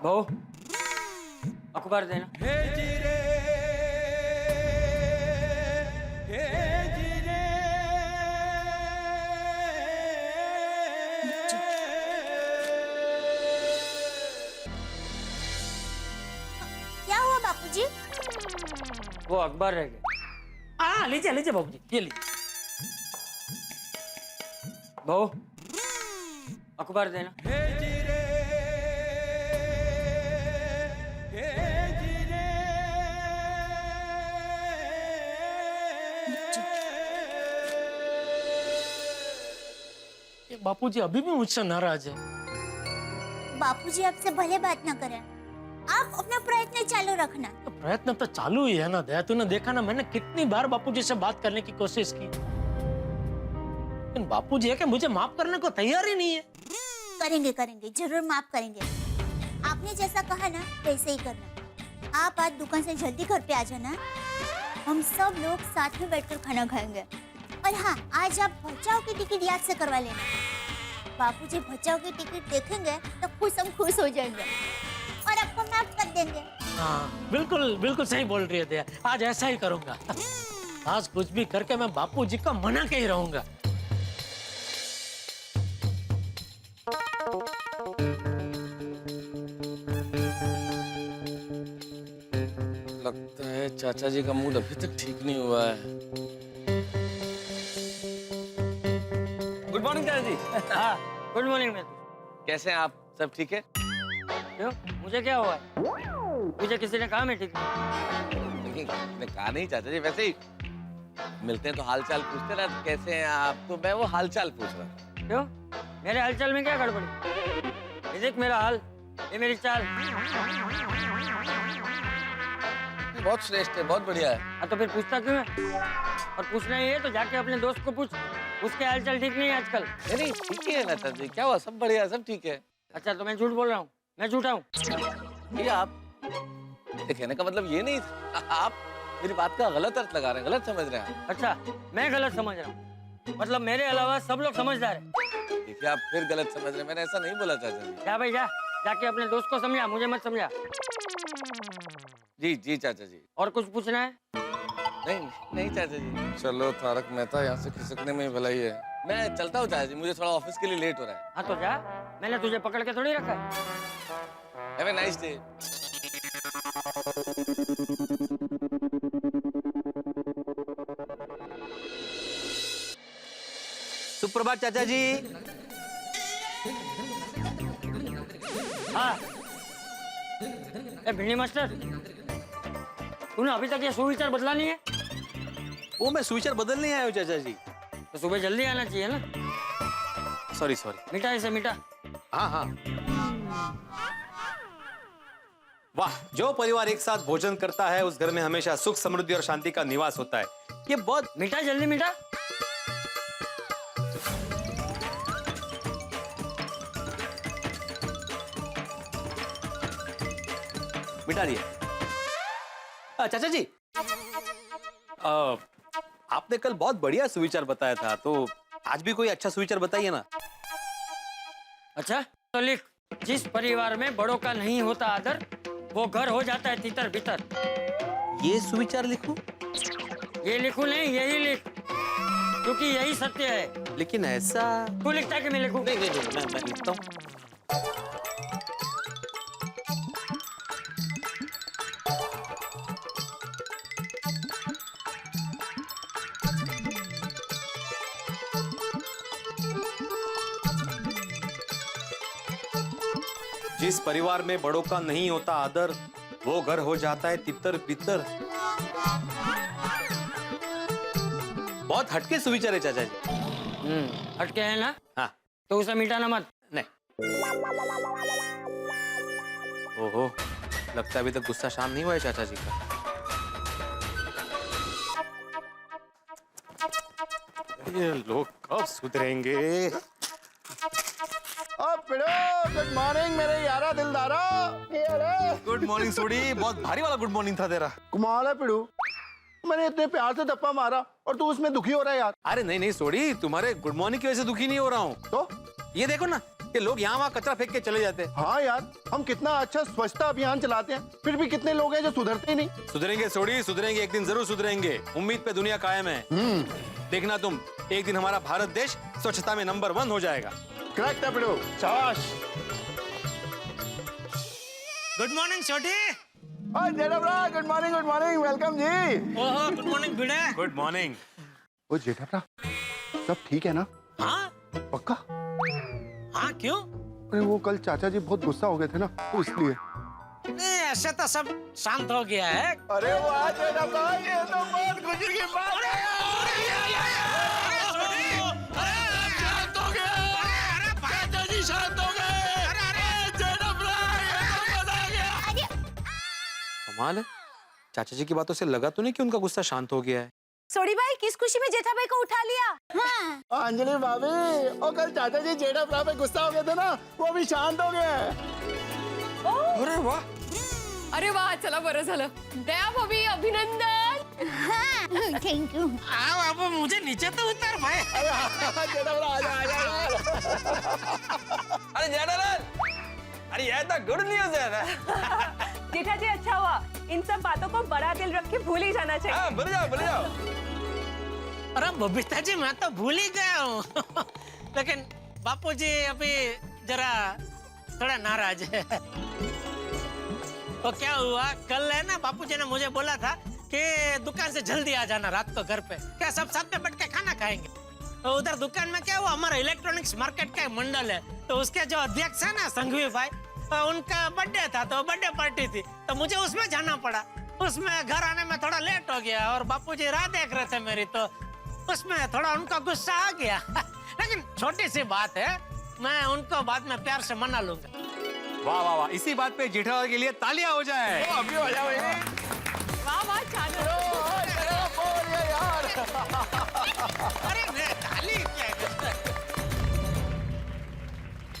[SPEAKER 2] बहू अखबार देना।
[SPEAKER 5] क्या हुआ बापूजी?
[SPEAKER 2] वो अखबार रह गया।
[SPEAKER 3] हाँ लीजिए लीजिए बाबूजी, ये लीजिए।
[SPEAKER 2] बहू अखबार देना।
[SPEAKER 3] बापूजी अभी भी मुझसे नाराज है।
[SPEAKER 5] बापूजी आपसे भले बात ना करें, आप अपना प्रयत्न चालू रखना।
[SPEAKER 3] तो प्रयत्न तो चालू ही है ना दया। तूने देखा ना, मैंने कितनी बार बापूजी से बात करने की कोशिश की, लेकिन बापूजी है कि मुझे माफ करने को तैयार ही नहीं है।
[SPEAKER 5] करेंगे करेंगे, जरूर माफ करेंगे। आपने जैसा कहा ना वैसे ही करना। आप आज दुकान से जल्दी घर पे आ जाना, हम सब लोग साथ में बैठकर खाना खाएंगे। और हाँ, आज आप बचाव की टिकट याद से करवा लेना। बापूजी बचाव की टिकट देखेंगे तो हम खुश हो जाएंगे और आपको माफ कर देंगे।
[SPEAKER 3] हाँ बिल्कुल बिल्कुल सही बोल रही है दया, आज ऐसा ही करूंगा। आज कुछ भी करके मैं बापूजी का मना के ही रहूंगा।
[SPEAKER 9] लगता है चाचा जी का मूड अभी तक ठीक नहीं हुआ है। गुड मॉर्निंग चाचा जी।
[SPEAKER 2] हाँ गुड मॉर्निंग। मैं
[SPEAKER 9] कैसे हैं आप? सब ठीक है?
[SPEAKER 2] क्यों, मुझे क्या हुआ है? मुझे किसी ने कहा मैं ठीक हूँ?
[SPEAKER 9] लेकिन मैंने कहा नहीं चाचा जी, वैसे ही मिलते हैं तो हालचाल पूछते ना, कैसे हैं आप, तो मैं वो हालचाल पूछ रहा था।
[SPEAKER 2] क्यों, मेरे हालचाल में क्या गड़बड़ी? ये देख मेरा हाल, ये मेरी चाल।
[SPEAKER 9] बहुत श्रेष्ठ है, बहुत बढ़िया है।
[SPEAKER 2] हाँ तो फिर पूछता क्यों है? और पूछना ही है तो जाके अपने दोस्त को पूछ, उसके हालचाल ठीक नहीं है आजकल।
[SPEAKER 9] नहीं ठीक ही है ना चाचा जी, क्या हुआ, सब बढ़िया, सब ठीक है।
[SPEAKER 2] अच्छा तो मैं झूठ बोल रहा हूँ? मैं झूठा हूँ?
[SPEAKER 9] ये आप कहने का मतलब ये नहीं था, आप मेरी बात का गलत अर्थ लगा रहे हैं, गलत समझ रहे हैं।
[SPEAKER 2] अच्छा मैं गलत समझ रहा हूँ, मतलब मेरे अलावा सब लोग समझदार है।
[SPEAKER 9] देखिए आप फिर गलत समझ रहे हैं, मैंने ऐसा नहीं बोला चाचा जी।
[SPEAKER 2] जा भाई जा, जाके अपने दोस्त को समझा, मुझे मत समझा।
[SPEAKER 9] जी जी चाचा जी।
[SPEAKER 2] और कुछ पूछना है?
[SPEAKER 9] नहीं नहीं चाचा जी। चलो तारक मेहता, यहाँ से खिसकने में ही भलाई है। मैं चलता हूँ चाचा जी, मुझे थोड़ा ऑफिस के लिए लेट हो रहा है।
[SPEAKER 2] हाँ तो जा, मैंने तुझे पकड़ के थोड़ी रखा है।
[SPEAKER 9] Have a nice day.
[SPEAKER 8] सुप्रभात चाचा जी।
[SPEAKER 2] हाँ ए भिंडी मास्टर, तूने अभी तक ये सुविचार बदला नहीं है?
[SPEAKER 8] वो मैं सुविचार बदल नहीं आया हूँ चाचा जी।
[SPEAKER 2] तो सुबह जल्दी आना चाहिए ना।
[SPEAKER 8] Sorry sorry.
[SPEAKER 2] मीठा ऐसे मीठा।
[SPEAKER 8] हाँ हाँ। वाह, जो परिवार एक साथ भोजन करता है उस घर में हमेशा सुख समृद्धि और शांति का निवास होता है। ये बहुत
[SPEAKER 2] मीठा, जल्दी मीठा।
[SPEAKER 8] मिटा दिए। चाचा जी, आपने कल बहुत बढ़िया सुविचार बताया था, तो आज भी कोई अच्छा सुविचार बताइए ना।
[SPEAKER 2] अच्छा तो लिख, जिस परिवार में बड़ों का नहीं होता आदर, वो घर हो जाता है तितर बितर।
[SPEAKER 8] ये सुविचार लिखूं?
[SPEAKER 2] ये लिखूं नहीं, यही लिख, क्योंकि यही सत्य है।
[SPEAKER 8] लेकिन ऐसा
[SPEAKER 2] तू लिखता है कि मैं लिखूं?
[SPEAKER 8] नहीं, मैं लिखता हूँ। जिस परिवार में बड़ों का नहीं होता आदर, वो घर हो जाता है तितर बितर। बहुत हटके सुविचार है चाचा जी।
[SPEAKER 2] हटके है ना?
[SPEAKER 8] हाँ।
[SPEAKER 2] तो उसे मिटाना मत।
[SPEAKER 8] नहीं। ओहो, लगता है अभी तक गुस्सा शांत नहीं हुआ है चाचा जी का। ये लोग कब सुधरेंगे?
[SPEAKER 7] गुड मॉर्निंग मेरे यारा दिलदारा।
[SPEAKER 8] गुड मॉर्निंग सोडी, बहुत भारी वाला गुड मॉर्निंग था तेरा।
[SPEAKER 7] कमाल है पिड़ू, मैंने इतने प्यार से धप्पा मारा और तू उसमें दुखी हो रहा है यार।
[SPEAKER 8] अरे नहीं नहीं सोडी, तुम्हारे गुड मॉर्निंग की वजह से दुखी नहीं हो रहा हूँ।
[SPEAKER 7] तो
[SPEAKER 8] ये देखो ना कि लोग यहाँ वहाँ कचरा फेंक के चले जाते हैं।
[SPEAKER 7] हाँ यार, हम कितना अच्छा स्वच्छता अभियान चलाते हैं, फिर भी कितने लोग हैं जो सुधरते ही नहीं।
[SPEAKER 8] सुधरेंगे सोडी, सुधरेंगे, एक दिन जरूर सुधरेंगे। उम्मीद पे दुनिया कायम है। देखना तुम, एक दिन हमारा भारत देश स्वच्छता में नंबर 1 हो जाएगा।
[SPEAKER 7] करेक्ट है पिड़ू, शाबाश।
[SPEAKER 3] गुड मॉर्निंग छोटी।
[SPEAKER 7] गुड मॉर्निंग, वेलकम जी।
[SPEAKER 3] ओहो, good morning Bhide.
[SPEAKER 8] Good morning.
[SPEAKER 7] ओ जेठाभरा, सब ठीक है ना?
[SPEAKER 3] हाँ
[SPEAKER 7] पक्का?
[SPEAKER 3] हाँ, क्यों?
[SPEAKER 7] अरे वो कल चाचा जी बहुत गुस्सा हो गए थे ना, तो इसलिए।
[SPEAKER 3] नहीं, ऐसे तो सब शांत हो गया है।
[SPEAKER 7] अरे वाह जेठाभरा, ये तो बहुत खुशी की बात है।
[SPEAKER 8] कमाल है, चाचा जी की बातों से लगा तो नहीं कि उनका गुस्सा शांत हो गया है।
[SPEAKER 10] सोडी भाई, किस खुशी में जेठा भाई को उठा लिया?
[SPEAKER 5] हाँ।
[SPEAKER 7] अंजलि भाभी, और कल चाचा जी जेठाभरा पे गुस्सा हो गए थे ना, वो भी शांत हो गए।
[SPEAKER 3] अरे वाह,
[SPEAKER 10] अरे वाह, चला बरं झालं। दया भाभी, अभिनंदन।
[SPEAKER 5] हाँ, थैंक यू।
[SPEAKER 3] आओ अब मुझे नीचे तो उतार भाई।
[SPEAKER 7] जेठाभरा आजा।
[SPEAKER 9] अरे जेठालाल, अरे ये तो गुड न्यूज है ना।
[SPEAKER 10] जेठा जी, अच्छा हुआ, इन सब बातों को बड़ा दिल रख के भूल ही जाना चाहिए।
[SPEAKER 9] हाँ, भूल जाओ।
[SPEAKER 3] अरे बबीता जी, मैं तो भूल ही गया हूँ। लेकिन बापूजी अभी जरा थोड़ा नाराज है। तो क्या हुआ, कल है ना बापूजी ने मुझे बोला था कि दुकान से जल्दी आ जाना रात को घर पे, क्या सब साथ में बैठ के खाना खाएंगे। तो उधर दुकान में क्या हुआ, हमारा इलेक्ट्रॉनिक्स मार्केट का मंडल है, तो उसके जो अध्यक्ष है ना संघवी भाई, उनका बर्थडे था, तो बर्थडे पार्टी थी, तो मुझे उसमें जाना पड़ा। उसमें घर आने में थोड़ा लेट हो गया और बापूजी राह देख रहे थे मेरी, तो उसमें थोड़ा उनका गुस्सा आ गया। लेकिन छोटी सी बात है, मैं उनको बाद में प्यार से मना लूंगा।
[SPEAKER 8] वाह वाह वाह, इसी बात पे जेठालाल के लिए तालियां हो जाए।
[SPEAKER 7] अभी हो जाओ
[SPEAKER 10] वाह वाह, चालू।
[SPEAKER 3] अरे मैं ताली क्या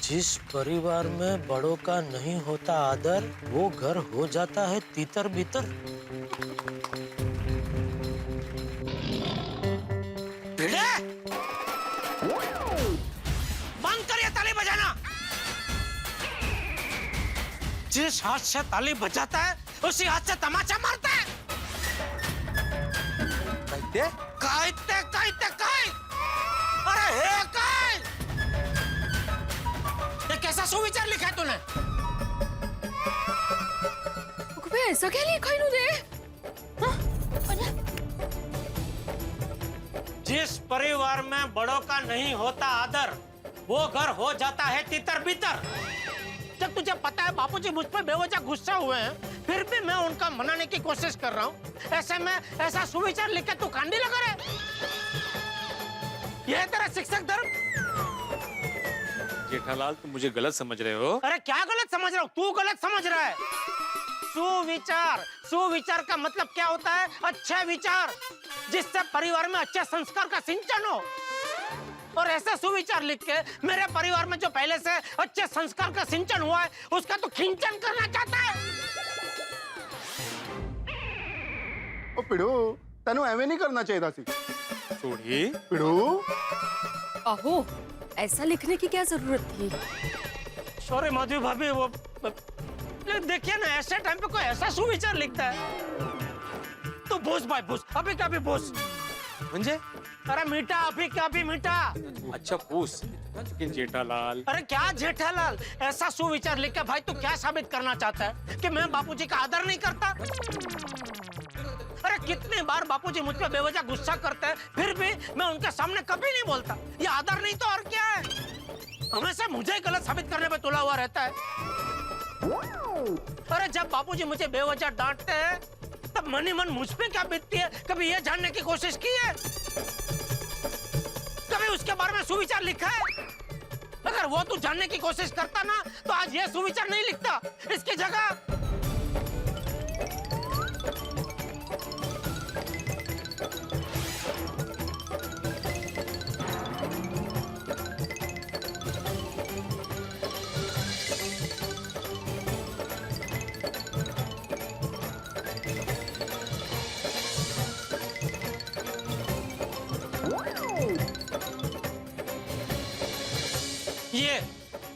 [SPEAKER 3] जिस परिवार में बड़ों का नहीं होता आदर, वो घर हो जाता है तितर बितर। बंद करिए ताली बजाना। जिस हाथ से ताली बजाता है उसी हाथ से तमाचा मारता है। काय अरे हे काय, ये कैसा सुविचार लिखा है तूने?
[SPEAKER 10] ऐसा क्या लिखा इन्होंने?
[SPEAKER 3] जिस परिवार में बड़ों का नहीं होता आदर, वो घर हो जाता है तितर बितर। जब तुझे पता है बापूजी मुझ पर बेवजह गुस्सा हुए हैं, फिर भी मैं उनका मनाने की कोशिश कर रहा हूँ। ऐसे में ऐसा सुविचार लिख के तू कांडी लगा रहे? यह तेरा शिक्षक धर्म?
[SPEAKER 8] जेठालाल, तुम मुझे गलत समझ रहे हो।
[SPEAKER 3] अरे क्या गलत समझ रहा हूँ? तू गलत समझ रहा है। सुविचार, सुविचार का मतलब क्या होता है? अच्छे विचार, जिससे परिवार में अच्छे संस्कार का सिंचन हो। और ऐसे सुविचार लिख के मेरे परिवार में जो पहले से अच्छे संस्कार का सिंचन हुआ है, उसका तो खिंचन करना चाहता है।
[SPEAKER 7] ओ पिड़ू, तनु एवे नहीं करना चाहिए था सी।
[SPEAKER 8] सोढ़ी,
[SPEAKER 7] पिड़ू,
[SPEAKER 10] अहो, ऐसा लिखने की क्या जरूरत थी?
[SPEAKER 3] सॉरी माधवी भाभी, वो देखिए ना, ऐसे टाइम पे कोई ऐसा सुविचार लिखता है तो बोस भाई बोस, अभी का भी बोस।
[SPEAKER 8] म्हणजे?
[SPEAKER 3] अरे मीठा, अभी का भी मीठा।
[SPEAKER 8] अच्छा पूछ, लेकिन जेठालाल।
[SPEAKER 3] अरे क्या जेठालाल, ऐसा सुविचार लिख के भाई तू क्या साबित करना चाहता है? कि मैं बापूजी का आदर नहीं करता? अरे कितनी बार बापूजी मुझ पे बेवजह गुस्सा करते हैं, फिर भी मैं उनके सामने कभी नहीं बोलता। ये आदर नहीं तो और क्या है? हमेशा मुझे ही गलत साबित करने पे तुला हुआ रहता है। अरे जब बापूजी मुझे बेवजह डांटते हैं, तब मन ही मन मुझ पे क्या बीतती है, कभी ये जानने की कोशिश की है? कभी उसके बारे में सुविचार लिखा है? अगर वो तू जानने की कोशिश करता ना, तो आज ये सुविचार नहीं लिखता। इसकी जगह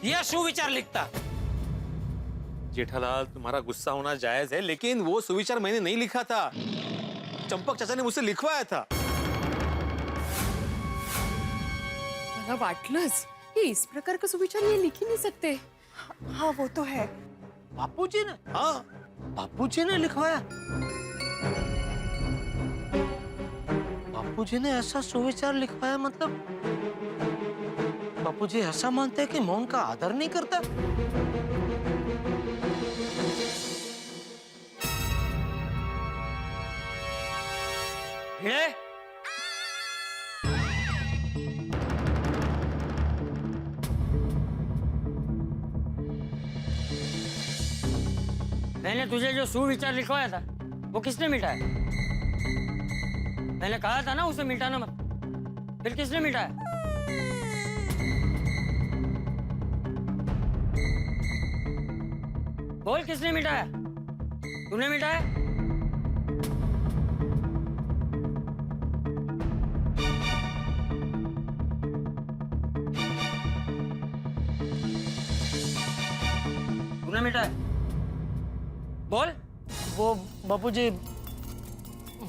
[SPEAKER 3] ये सुविचार लिखता।
[SPEAKER 8] जेठालाल, तुम्हारा गुस्सा होना जायज है, लेकिन वो सुविचार मैंने नहीं लिखा था, चंपक चाचा ने मुझसे लिखवाया था।
[SPEAKER 10] मला वाटलंच, ये इस प्रकार का सुविचार ये लिख ही नहीं सकते।
[SPEAKER 13] हाँ वो तो है।
[SPEAKER 3] बापूजी ने? हाँ, बापूजी ने लिखवाया। बापूजी ने ऐसा सुविचार लिखवाया, मतलब बापूजी ऐसा मानते हैं कि मैं उनका आदर नहीं करता? ये? मैंने तुझे जो सुविचार लिखवाया था, वो किसने मिटाया? मैंने कहा था ना उसे मिटाना मत, फिर किसने मिटाया? बोल, किसने मिटाया? तूने मिटाया? तूने मिटाया? बोल। वो बापूजी,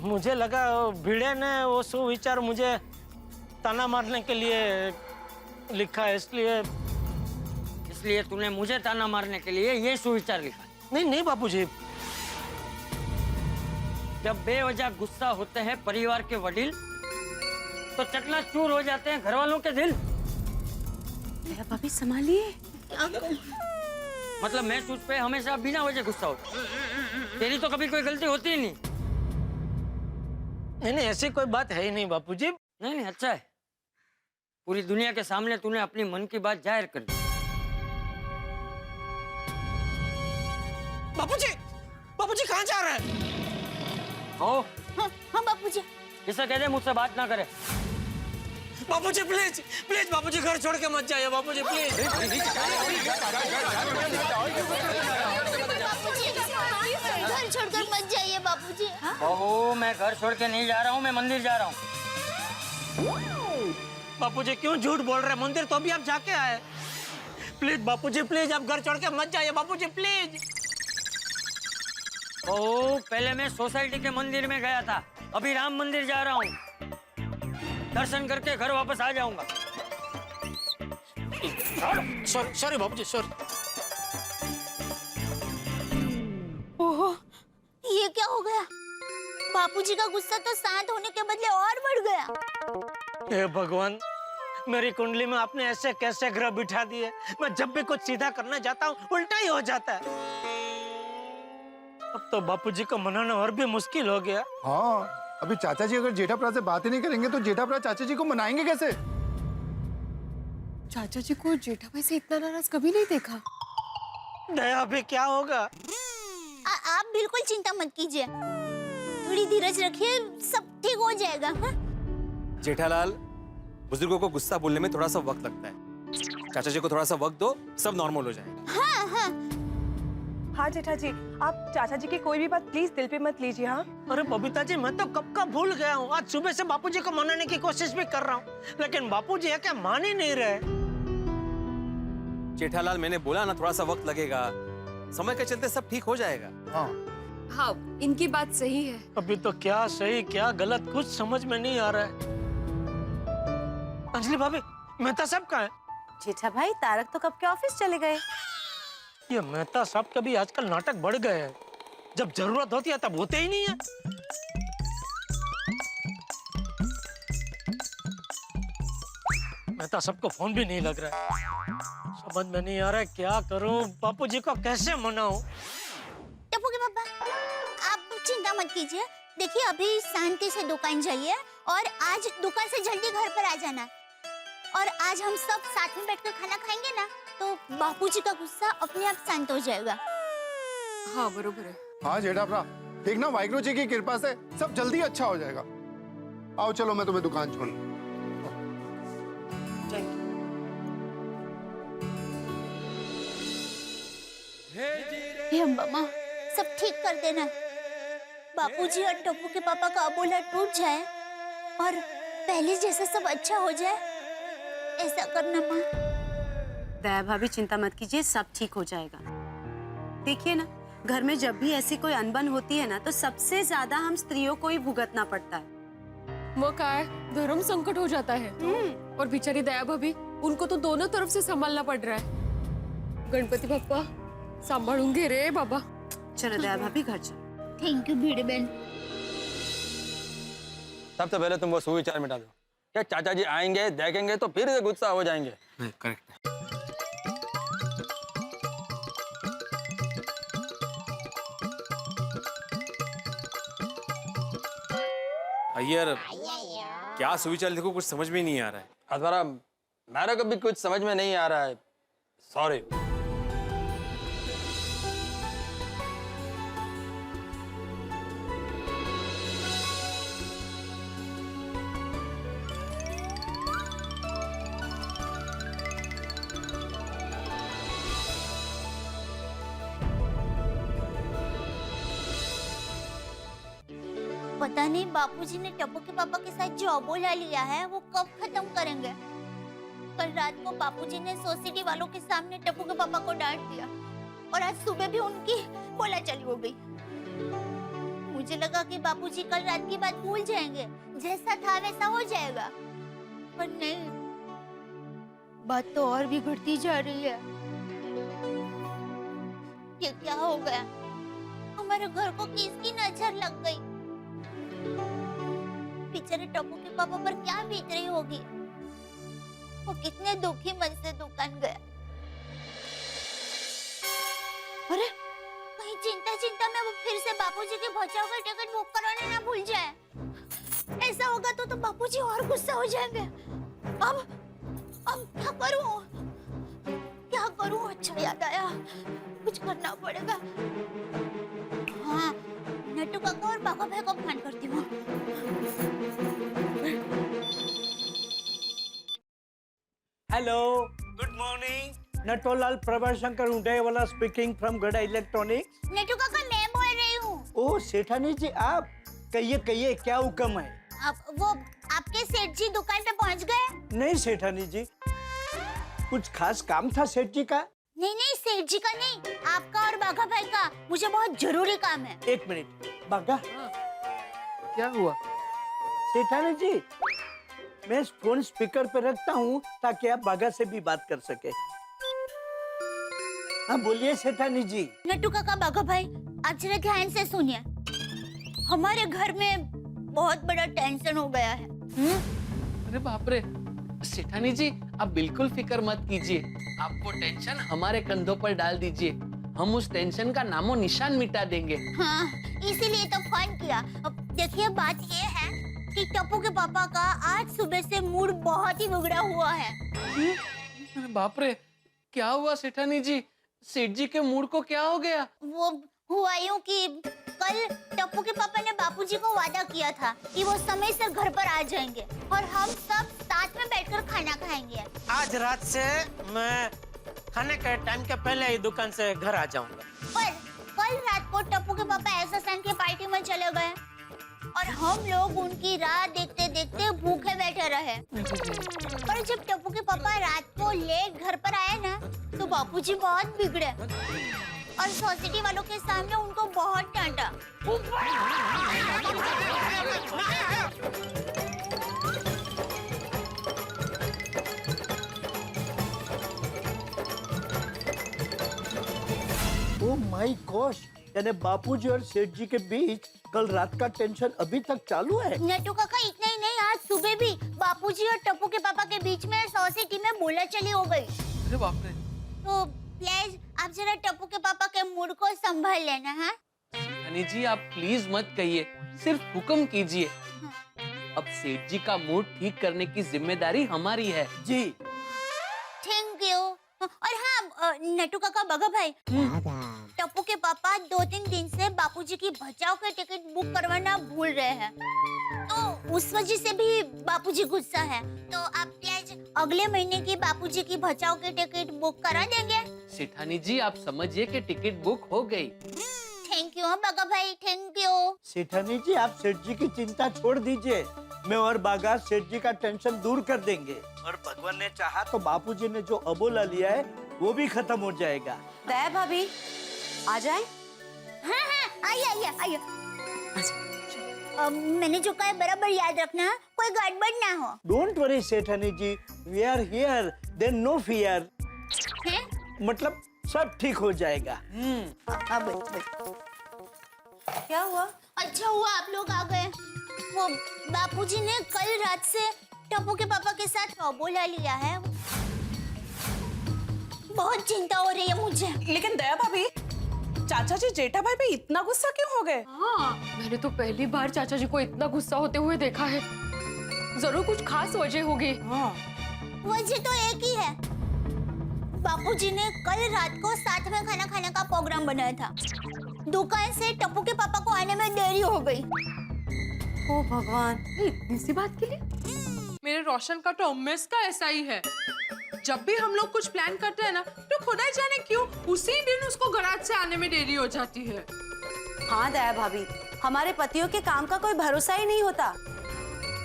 [SPEAKER 3] मुझे लगा भिड़े ने वो सुविचार मुझे ताना मारने के लिए लिखा है, इसलिए तूने मुझे ताना मारने के लिए ये सुविचार लिखा? नहीं नहीं बापूजी, जब बेवजह गुस्सा होते हैं परिवार के वडील, तो चकनाचूर हो जाते हैं घर वालों के दिल।
[SPEAKER 10] मेरा भाभी संभालिए।
[SPEAKER 2] मतलब मैं तुझ पे हमेशा बिना वजह गुस्सा होता, तेरी तो कभी कोई गलती होती ही नहीं।
[SPEAKER 3] नहीं, ऐसी कोई बात है ही नहीं बापूजी।
[SPEAKER 2] नहीं, अच्छा है, पूरी दुनिया के सामने तूने अपनी मन की बात जाहिर कर दी।
[SPEAKER 3] बापूजी कहाँ जा रहे हैं?
[SPEAKER 5] हाँ हाँ बापूजी।
[SPEAKER 2] इसे कह दे मुझसे बात ना करे।
[SPEAKER 3] बापूजी प्लीज प्लीज, बापूजी घर छोड़ के मत जाइए बापूजी, प्लीज।
[SPEAKER 5] घर छोड़कर मत जाइए बापूजी।
[SPEAKER 2] बहू, मैं घर छोड़ के नहीं जा रहा हूँ, मैं मंदिर जा रहा हूँ।
[SPEAKER 3] बापूजी क्यों झूठ बोल रहे? मंदिर तो भी आप जाके आए। प्लीज बापूजी, प्लीज आप घर छोड़ के मत जाइए बापूजी, प्लीज।
[SPEAKER 2] बहू, पहले मैं सोसाइटी के मंदिर में गया था, अभी राम मंदिर जा रहा हूँ, दर्शन करके घर वापस आ जाऊंगा।
[SPEAKER 3] सॉरी बापूजी, सॉरी।
[SPEAKER 5] ओहो, ये क्या हो गया? बापूजी का गुस्सा तो शांत होने के बदले और बढ़ गया।
[SPEAKER 3] हे भगवान, मेरी कुंडली में आपने ऐसे कैसे ग्रह बिठा दिए? मैं जब भी कुछ सीधा करने जाता हूँ उल्टा ही हो जाता है। अब तो बापूजी को मनाना और भी मुश्किल हो गया।
[SPEAKER 7] हाँ, अभी चाचा जी अगर जेठाप्रा से बात ही नहीं करेंगे तो जेठाप्रा चाचा जी को मनाएंगे कैसे?
[SPEAKER 15] चाचा जी को जेठा भाई से इतना नाराज कभी नहीं देखा।
[SPEAKER 3] दया, अभी क्या होगा?
[SPEAKER 5] आप बिल्कुल चिंता मत कीजिए, थोड़ी धीरज रखिए, सब ठीक हो जाएगा। हाँ?
[SPEAKER 8] जेठालाल, बुजुर्गों को गुस्सा बोलने में थोड़ा सा वक्त लगता है। चाचा जी को थोड़ा सा वक्त दो, सब नॉर्मल हो जाएगा।
[SPEAKER 5] हाँ हाँ
[SPEAKER 13] हाँ जेठा जी, आप चाचा जी की कोई भी बात प्लीज दिल पे मत लीजिए। हाँ
[SPEAKER 3] अरे बबीता जी, मैं तो कब का भूल गया हूँ। आज सुबह से बापूजी को मनाने की कोशिश भी कर रहा हूँ, लेकिन बापूजी है क्या मान ही नहीं रहे।
[SPEAKER 8] जेठालाल, मैंने बोला ना थोड़ा सा वक्त लगेगा, समय के चलते सब ठीक हो जाएगा।
[SPEAKER 7] हाँ
[SPEAKER 15] हाँ, इनकी बात सही है।
[SPEAKER 3] अभी तो क्या सही क्या गलत कुछ समझ में नहीं आ रहा है। अंजलि भाभी, मेहता साहब कहाँ है?
[SPEAKER 10] जेठा भाई, तारक तो कब के ऑफिस चले गए।
[SPEAKER 3] ये मेहता साहब का भी आजकल नाटक बढ़ गए हैं। जब जरूरत होती है तब होते ही नहीं है। मेहता साहब को फोन भी नहीं लग रहा है। समझ में नहीं आ रहा है क्या करूं, बापूजी को कैसे मनाऊं।
[SPEAKER 5] टप्पू के पापा, आप चिंता मत कीजिए। देखिए, अभी शांति से दुकान जाइए और आज दुकान से जल्दी घर पर आ जाना। और आज हम सब साथ में बैठकर खाना खाएंगे ना, तो बापूजी का गुस्सा अपने आप शांत हो जाएगा।
[SPEAKER 15] हाँ बरोबर है।
[SPEAKER 7] हाँ जेठाप्रा, देखना वाहिगुरु जी की कृपा से सब जल्दी अच्छा हो जाएगा। आओ चलो, मैं तुम्हें दुकान छोड़।
[SPEAKER 5] हे अम्बा माँ, सब ठीक कर देना। बापूजी और टप्पू के पापा का अबोला टूट जाए और पहले जैसा सब अच्छा हो जाए, ऐसा करना माँ।
[SPEAKER 10] दया भाभी, चिंता मत कीजिए, सब ठीक हो जाएगा। देखिए ना, घर में जब भी ऐसी कोई अनबन होती है ना, तो सबसे ज्यादा हम स्त्रियों को ही भुगतना पड़ता है।
[SPEAKER 15] वो क्या है, धर्म संकट हो जाता है। और बेचारी दया भाभी, उनको तो दोनों तरफ से संभालना पड़ रहा है। गणपति बप्पा संभालूंगे रे बाबा।
[SPEAKER 10] चलो दया भाभी, घर चलो।
[SPEAKER 5] थैंक यू भिड़े बहन।
[SPEAKER 11] सबसे पहले तुम वो सुविचार मिटा दो। क्या चाचा जी आएंगे, देखेंगे तो फिर से गुस्सा हो जाएंगे।
[SPEAKER 8] करेक्ट। अय्यर, क्या सुविचार लिखो, कुछ समझ में नहीं आ रहा है।
[SPEAKER 11] अथवारा, मेरे को भी कुछ समझ में नहीं आ रहा है, सॉरी।
[SPEAKER 5] पता नहीं बापूजी ने टप्पू के पापा के साथ जो अबोला लिया है वो कब खत्म करेंगे। कल रात को बापूजी ने सोसाइटी वालों के सामने टप्पू के पापा को डांट दिया और आज सुबह भी उनकी बोला चली हो गई। मुझे लगा कि बापूजी कल रात की बात भूल जाएंगे, जैसा था वैसा हो जाएगा, पर नहीं, बात तो और भी बढ़ती जा रही है। ये क्या हो गया? हमारे घर को किसकी नजर लग गई? बेचारे टप्पू के पापा पर क्या बीत रही होगी? वो कितने दुखी मन से दुकान गया। अरे, कहीं चिंता चिंता में वो फिर से बापूजी के बचाव का टिकट बुक कराने ना भूल जाए। ऐसा होगा तो बापूजी और गुस्सा हो जाएंगे। अब क्या करूं? क्या करूं? अच्छा याद आया, कुछ करना पड़ेगा। हाँ, नट्टू काका और बाघा भाई को फोन करती हूँ।
[SPEAKER 4] Hello,
[SPEAKER 3] good morning.
[SPEAKER 4] Natwarlal Prabhashankar उदयवाला speaking from Gada electronics.
[SPEAKER 5] Nattu काका, मैं बोल रही हूँ।
[SPEAKER 4] ओ सेठानी जी, आप कहिए क्या हुक्म है?
[SPEAKER 5] वो आपके सेठ जी दुकान पे पहुँच गए?
[SPEAKER 4] नहीं सेठानी जी, कुछ खास काम था सेठ जी का?
[SPEAKER 5] नहीं, सेठ जी का नहीं, आपका और बाघा भाई का। मुझे बहुत जरूरी काम है।
[SPEAKER 4] एक मिनट, बाघा,
[SPEAKER 13] क्या हुआ?
[SPEAKER 4] सेठानी जी, मैं फोन स्पीकर पे रखता हूँ ताकि आप बाघा से भी बात कर सके। हाँ बोलिए सेठानी जी।
[SPEAKER 5] नट्टू काका, बाघा भाई, आप जरा ध्यान से सुनिए। हमारे घर में बहुत बड़ा टेंशन हो गया है।
[SPEAKER 16] अरे बाप रे, सेठानी जी आप बिल्कुल फिक्र मत कीजिए, आपको टेंशन हमारे कंधों पर डाल दीजिए, हम उस टेंशन का नामो निशान मिटा देंगे।
[SPEAKER 5] हाँ, इसीलिए तो फोन किया। देखिए बात ये है कि टप्पू के पापा का आज सुबह से मूड बहुत ही बिगड़ा हुआ है।
[SPEAKER 16] अरे बाप रे, क्या हुआ सेठानी जी? सेठ जी के मूड को क्या हो गया?
[SPEAKER 5] वो हुआ यूं कि कल टप्पू के पापा ने बापूजी को वादा किया था कि वो समय से घर पर आ जाएंगे और हम सब साथ में बैठकर खाना खाएंगे।
[SPEAKER 3] आज रात से मैं खाने के टाइम के पहले ही दुकान से घर आ जाऊंगा।
[SPEAKER 5] पर कल रात को टप्पू के पापा एसएसएन की पार्टी में चले गए और हम लोग उनकी राह देखते देखते भूखे बैठे रहे। पर जब टप्पू के पापा रात को लेट घर पर आए ना, तो बापूजी बहुत बिगड़े और सोसाइटी वालों के सामने उनको बहुत डांटा।
[SPEAKER 4] ओह माय गॉश, यानी बापूजी और सेठ जी के बीच कल रात का टेंशन अभी तक चालू है।
[SPEAKER 5] नटू काका इतना ही नहीं, आज सुबह भी बापूजी और टप्पू के पापा के बीच में सोसाइटी में बोलाचाली हो गई।
[SPEAKER 16] अरे बाप रे।
[SPEAKER 5] तो प्लीज आप जरा टप्पू के पापा के मूड को संभाल लेना। हाँ
[SPEAKER 16] सेठानी जी आप प्लीज मत कहिए, सिर्फ हुक्म कीजिए। अब सेठ जी का मूड ठीक करने की जिम्मेदारी हमारी है।
[SPEAKER 4] जी
[SPEAKER 5] थैंक यू। और हाँ नटू काका, बगा भाई, टप्पू के पापा 2-3 दिन से बापूजी की बचाव के टिकट बुक करवाना भूल रहे हैं, तो उस वजह से भी बापूजी गुस्सा है। तो आप प्लीज अगले महीने की बापूजी की बचाव की टिकट बुक करा देंगे।
[SPEAKER 16] सेठानी जी आप समझिए कि टिकट बुक हो गई।
[SPEAKER 5] थैंक यू बगा भाई, थैंक यू।
[SPEAKER 4] सेठानी जी आप सेठ जी की चिंता छोड़ दीजिए, मैं और बागा सेठ जी का टेंशन दूर कर देंगे और भगवान ने चाहा तो बापूजी ने जो अबोला लिया है वो भी खत्म हो जाएगा।
[SPEAKER 10] दया भाभी आ जाए।
[SPEAKER 5] हाँ हाँ आइए आइए आइए। मैंने जो कहा बराबर याद रखना, कोई गड़बड़ ना हो।
[SPEAKER 4] डोंट वरी सेठानी जी, we are here, there no fear. मतलब सब ठीक हो जाएगा।
[SPEAKER 10] क्या हुआ?
[SPEAKER 5] अच्छा हुआ आप लोग आ गए। वो बापूजी ने कल रात से टप्पू के पापा के साथ अबोला लिया है, बहुत चिंता हो रही है मुझे।
[SPEAKER 13] लेकिन दया भाभी, चाचा जी जेठा भाई पे इतना गुस्सा क्यों हो गए?
[SPEAKER 15] हाँ, मैंने तो पहली बार चाचा जी को इतना गुस्सा होते हुए देखा है। जरूर कुछ खास वजह होगी।
[SPEAKER 5] वजह तो एक ही है, बापूजी ने कल रात को साथ में खाना खाने का प्रोग्राम बनाया था। दुकान से टप्पू के पापा को आने में देरी हो गई।
[SPEAKER 10] ओ भगवान,
[SPEAKER 15] इतनी सी बात के लिए?
[SPEAKER 17] मेरे रोशन का तो हमेशा ऐसा ही है, जब भी हम लोग कुछ प्लान करते हैं ना, तो खुदा जाने क्यों उसी दिन उसको गराज से आने में देरी हो जाती है।
[SPEAKER 10] हाँ दया भाभी, हमारे पतियों के काम का कोई भरोसा ही नहीं होता।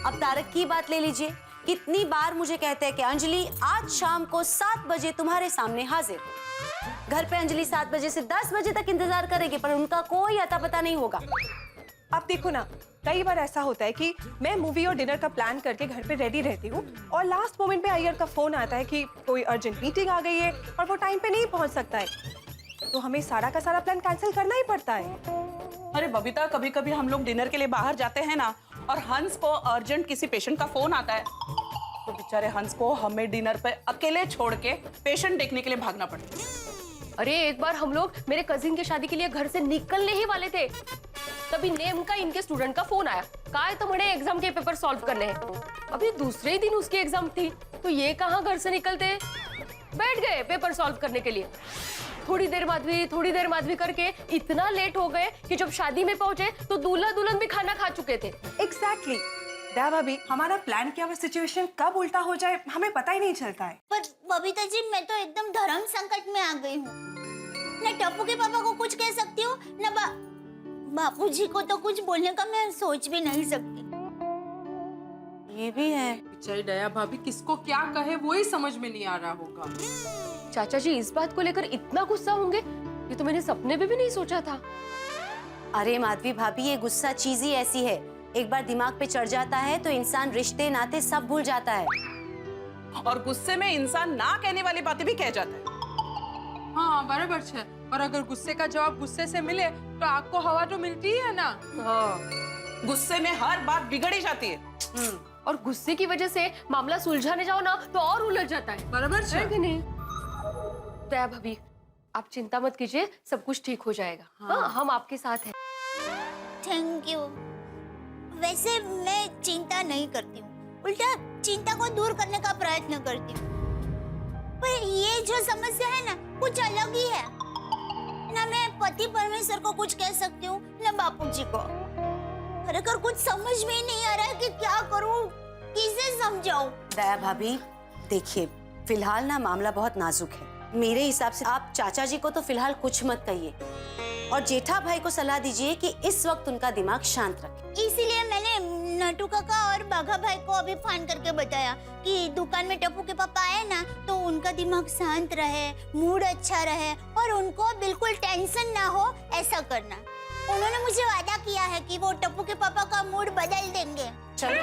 [SPEAKER 10] अब तारक की बात ले लीजिए, कितनी बार मुझे कहते हैं कि अंजलि आज शाम को 7 बजे तुम्हारे सामने हाजिर। घर पे अंजलि 7 बजे से 10 बजे तक इंतजार करेगी, पर उनका कोई अता पता नहीं होगा।
[SPEAKER 13] आप देखो ना, कई बार ऐसा होता है कि मैं मूवी और डिनर का प्लान करके घर पे रेडी रहती हूँ और लास्ट मोमेंट पे अय्यर का फोन आता है कि कोई अर्जेंट मीटिंग आ गई है और वो टाइम पे नहीं पहुँच सकता है, तो हमें सारा का सारा प्लान कैंसिल करना ही पड़ता है।
[SPEAKER 18] अरे बबीता, कभी कभी हम लोग डिनर के लिए बाहर जाते हैं ना, और हंस को अर्जेंट किसी पेशेंट का फोन आता है, तो बेचारे हंस को हमें डिनर पे अकेले छोड़ के पेशेंट देखने के लिए भागना पड़ता है।
[SPEAKER 15] अरे एक बार हम लोग मेरे कजिन की शादी के लिए घर से निकलने ही वाले थे, तभी नेम का इनके स्टूडेंट का फोन आया, कहा तो बड़े एग्जाम के पेपर सॉल्व करने हैं। अभी दूसरे ही दिन उसकी एग्जाम थी, तो ये कहाँ घर से निकलते, बैठ गए पेपर सॉल्व करने के लिए। थोड़ी देर बाद भी करके इतना लेट हो गए कि जब शादी में पहुंचे तो दूल्हा दुल्हन भी खाना खा चुके थे।
[SPEAKER 13] एग्जैक्टली दया भाभी, हमारा प्लान किया हुआ सिचुएशन कब उल्टा हो जाए हमें पता ही नहीं चलता है।
[SPEAKER 5] पर बबीता जी, मैं तो एकदम धर्म संकट में आ गई हूँ। न टप्पू के पापा को कुछ कह सकती हूँ, न बापूजी को तो कुछ बोलने का मैं सोच भी नहीं सकती।
[SPEAKER 10] ये भी है।
[SPEAKER 17] बेचारी दया भाभी किसको क्या कहे वो ही समझ में नहीं आ रहा होगा।
[SPEAKER 15] चाचा जी इस बात को लेकर इतना गुस्सा होंगे, ये तो मैंने सपने में भी नहीं सोचा था।
[SPEAKER 10] अरे माधवी भाभी, ये गुस्सा चीज ही ऐसी है, एक बार दिमाग पे चढ़ जाता है तो इंसान रिश्ते नाते सब भूल जाता है,
[SPEAKER 18] और गुस्से में इंसान ना कहने वाली बातें भी कह जाता है।
[SPEAKER 17] हाँ बराबर है, और अगर गुस्से का जवाब गुस्से से मिले तो आग को हवा तो मिलती ही है ना।
[SPEAKER 18] हाँ, गुस्से में हर बात बिगड़ ही जाती है।
[SPEAKER 15] और गुस्से की वजह से मामला सुलझाने जाओ ना तो और उलझ जाता है।
[SPEAKER 17] बराबर
[SPEAKER 15] है कि नहीं? दया भाभी, आप चिंता मत कीजिए, सब कुछ ठीक हो जाएगा। हाँ, हम आपके साथ हैं।
[SPEAKER 5] Thank you. वैसे मैं चिंता नहीं करती हूँ, उल्टा चिंता को दूर करने का प्रयत्न करती हूँ। पर ये जो समस्या है ना, कुछ अलग ही है ना। मैं पति परमेश्वर को कुछ कह सकती हूँ ना बापूजी को। खरेखर कुछ समझ में ही नहीं आ रहा है कि क्या करूँ, किसे समझाऊं।
[SPEAKER 10] दया भाभी देखिए, फिलहाल ना मामला बहुत नाजुक है। मेरे हिसाब से आप चाचा जी को तो फिलहाल कुछ मत कहिए और जेठा भाई को सलाह दीजिए कि इस वक्त उनका दिमाग शांत रखें।
[SPEAKER 5] इसीलिए मैंने नटू काका और बाघा भाई को अभी फोन करके बताया कि दुकान में टप्पू के पापा आए ना तो उनका दिमाग शांत रहे, मूड अच्छा रहे और उनको बिल्कुल टेंशन ना हो, ऐसा करना। उन्होंने मुझे वादा किया है कि वो टप्पू के पापा का मूड बदल देंगे।
[SPEAKER 10] चलो